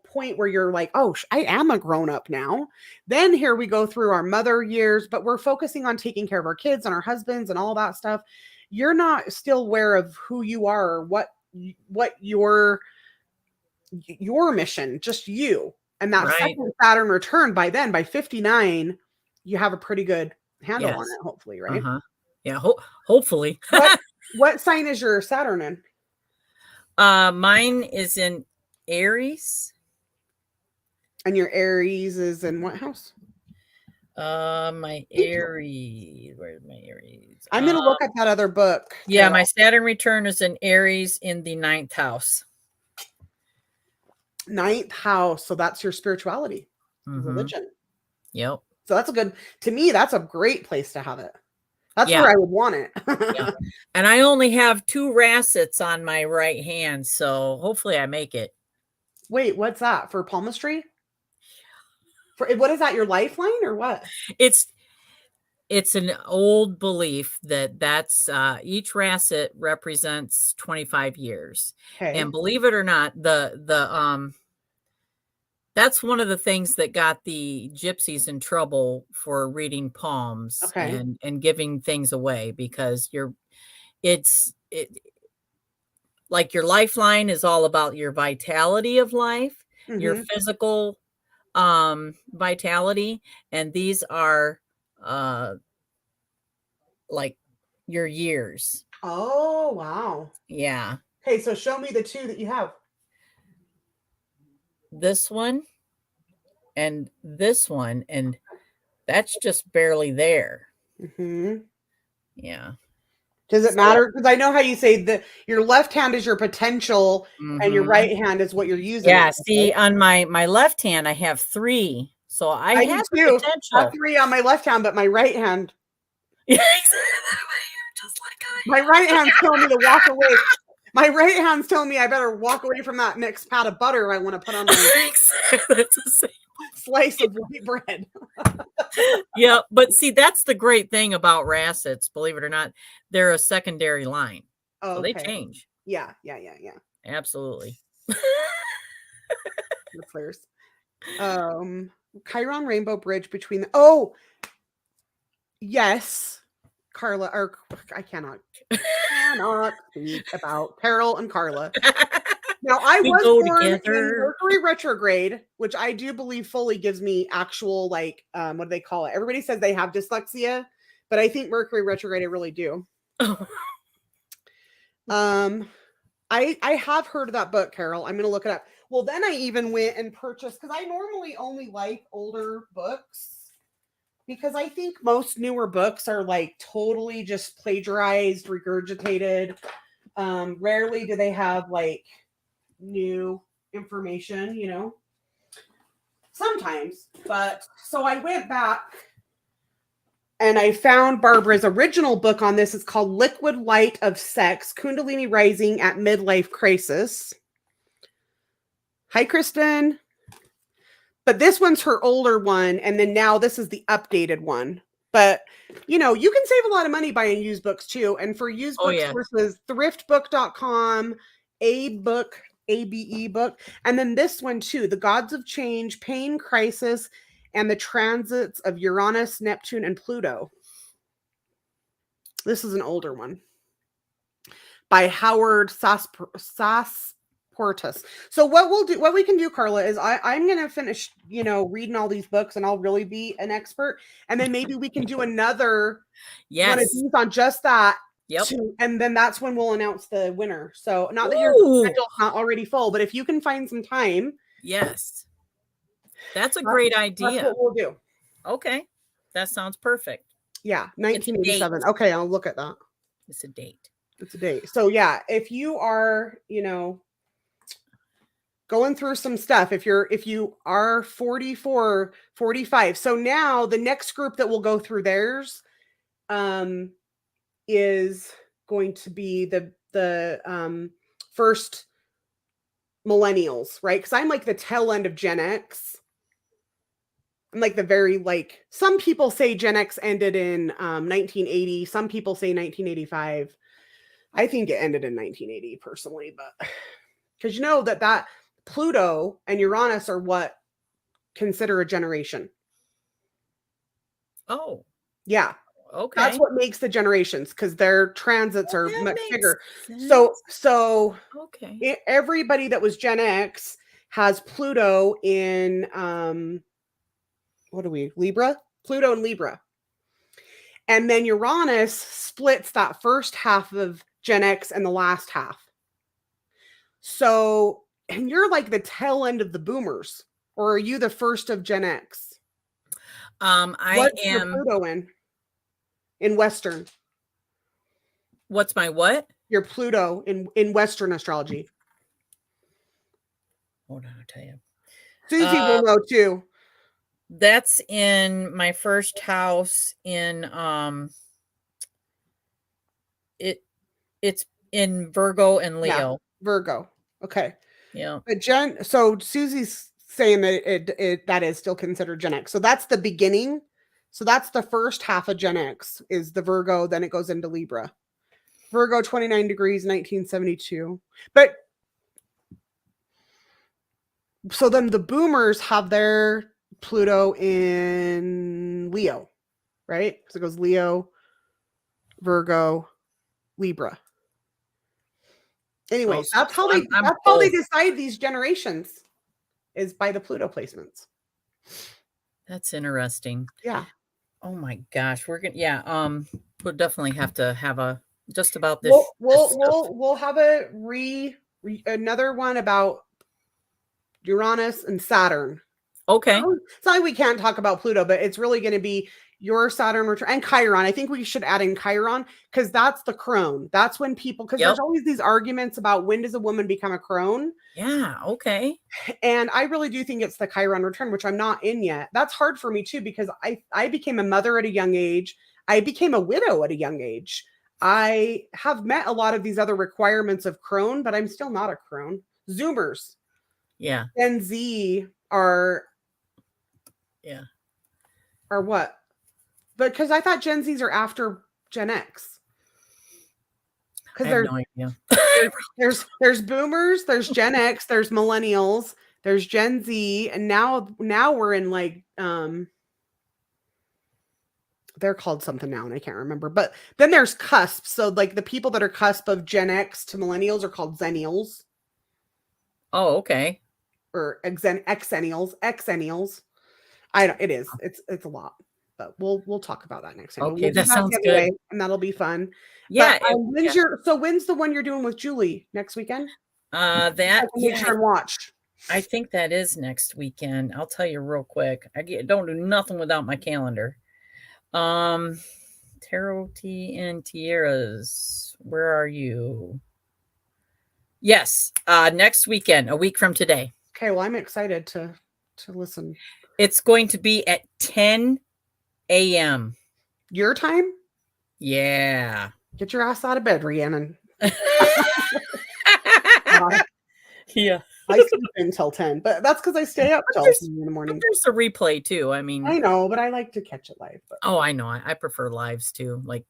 point where you're like, oh, I am a grown up now. Then here we go through our mother years, but we're focusing on taking care of our kids and our husbands and all that stuff. You're not still aware of who you are or what your mission, just you. And that second Saturn return, by then, by 59, you have a pretty good handle on it, hopefully, right? Yeah, hopefully. What sign is your Saturn in? Mine is in Aries. And your Aries is in what house? My Aries. Where's my Aries? I'm going to look at that other book. Yeah, my Saturn return is in Aries in the 9th house. 9th house. So that's your spirituality, religion. Yep. So that's to me, that's a great place to have it. That's where I would want it. Yeah. And I only have 2 Rassets on my right hand, so hopefully I make it. Wait, what's that? For palmistry? What is that, your lifeline or what? It's an old belief that's each Rasset represents 25 years. Okay. And believe it or not, that's one of the things that got the gypsies in trouble for reading palms and giving things away, because like your lifeline is all about your vitality of life, your physical vitality, and these are like your years. Oh, wow. Yeah. Okay, so show me the 2 that you have. This one and this one, and that's just barely there. Yeah. Does it matter? Because I know how you say that your left hand is your potential and your right hand is what you're using. Yeah. See, on my left hand, I have 3. So I have the potential. I have 3 on my left hand, but my right hand. Yeah, exactly. Just like my right hand's telling me to walk away. My right hand's telling me I better walk away from that next pat of butter I want to put on my that's the same slice of white bread. Yeah, but see, that's the great thing about Rassets, believe it or not. They're a secondary line. Oh, so they change. Yeah. Absolutely. The flares. Chiron rainbow bridge between yes. Carla, or I cannot speak about Carol and Carla. Now, I was born in Mercury retrograde, which I do believe fully gives me actual, like, what do they call it? Everybody says they have dyslexia, but I think Mercury retrograde, I really do. I have heard of that book, Carol. I'm going to look it up. Well, then I even went and purchased, because I normally only like older books, because I think most newer books are like totally just plagiarized, regurgitated. Rarely do they have like new information, you know, sometimes. But so I went back and I found Barbara's original book on this. It's called Liquid Light of Sex, Kundalini Rising at Midlife Crisis. Hi, Kristen. But this one's her older one, and then now this is the updated one. But, you know, you can save a lot of money buying used books too. And for used book sources, thriftbook.com, ABook, ABE book, and then this one too, The Gods of Change, Pain, Crisis, and the Transits of Uranus, Neptune, and Pluto. This is an older one by Howard Sasportas. So what we can do, Carla, is I'm going to finish, you know, reading all these books, and I'll really be an expert. And then maybe we can do another one of these on just that. Yep. And then that's when we'll announce the winner. So not that your schedule's not already full, but if you can find some time. Yes. That's a great idea. That's what we'll do. Okay. That sounds perfect. Yeah. 1987. Okay. I'll look at that. It's a date. It's a date. So yeah, if you are, you know, going through some stuff, if you are 44, 45. So now the next group that will go through theirs is going to be the first millennials, right? Because I'm like the tail end of Gen X. I'm like the very, like, some people say Gen X ended in 1980. Some people say 1985. I think it ended in 1980 personally, but because you know that Pluto and Uranus are what consider a generation. Oh. Yeah. Okay. That's what makes the generations, because their transits are much bigger. Sense. So okay. Everybody that was Gen X has Pluto in Libra? Pluto and Libra. And then Uranus splits that first half of Gen X and the last half. So, and you're like the tail end of the boomers, or are you the first of Gen X? What's your Pluto in Western? What's my what? Your Pluto in Western astrology. Hold on, I'll tell you. Susie will know too. That's in my first house in it's in Virgo and Leo. Yeah, Virgo. Okay. Yeah. But so Susie's saying that that is still considered Gen X. So that's the beginning. So that's the first half of Gen X is the Virgo, then it goes into Libra. Virgo 29 degrees 1972. But so then the boomers have their Pluto in Leo, right? So it goes Leo, Virgo, Libra. Anyways, that's how they decide these generations, is by the Pluto placements. That's interesting. Yeah. Oh my gosh, we'll definitely have to have just about this. We'll have another one about Uranus and Saturn. Okay. Sorry, we can't talk about Pluto, but it's really going to be your Saturn return and Chiron. I think we should add in Chiron, because that's the crone. That's when people, because there's always these arguments about when does a woman become a crone. Yeah. Okay. And I really do think it's the Chiron return, which I'm not in yet. That's hard for me too, because I became a mother at a young age. I became a widow at a young age. I have met a lot of these other requirements of crone, but I'm still not a crone. Zoomers. Yeah. Gen Z are. Yeah. Are what? Because I thought Gen Zs are after Gen X. Because there's no idea. there's boomers, there's Gen X, there's millennials, there's Gen Z, and now we're in like they're called something now and I can't remember. But then there's cusp. So like the people that are cusp of Gen X to millennials are called Zennials. Oh, okay. Or Xennials. It is. It's a lot. but we'll talk about that next time. But Okay, we'll do that sounds giveaway, good. and that'll be fun. Yeah, But when's the one you're doing with Julie next weekend? I that can make sure and watch. I think that is next weekend. I'll tell you real quick. Don't do nothing without my calendar. Tarot Tea and Tiaras. Where are you? Yes, next weekend, a week from today. Okay, well, I'm excited to listen. It's going to be at 10 a.m. Your time? Yeah. Get your ass out of bed, Rhiannon. Yeah. I sleep until 10, but that's because I stay up till 10 in the morning. There's a replay too. I mean, I know, but I like to catch it live. But. Oh, I know. I prefer lives too. Like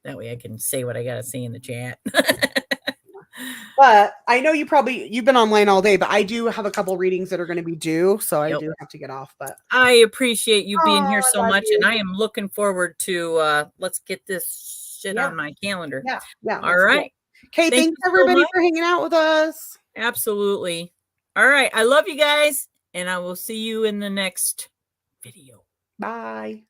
that way I can say what I got to say in the chat. But I know you've been online all day, but I do have a couple readings that are going to be due. So I do have to get off, but I appreciate you being here so much. You. And I am looking forward to, let's get this shit on my calendar. Yeah. All right. Okay. Thanks everybody for hanging out with us. Absolutely. All right. I love you guys, and I will see you in the next video. Bye.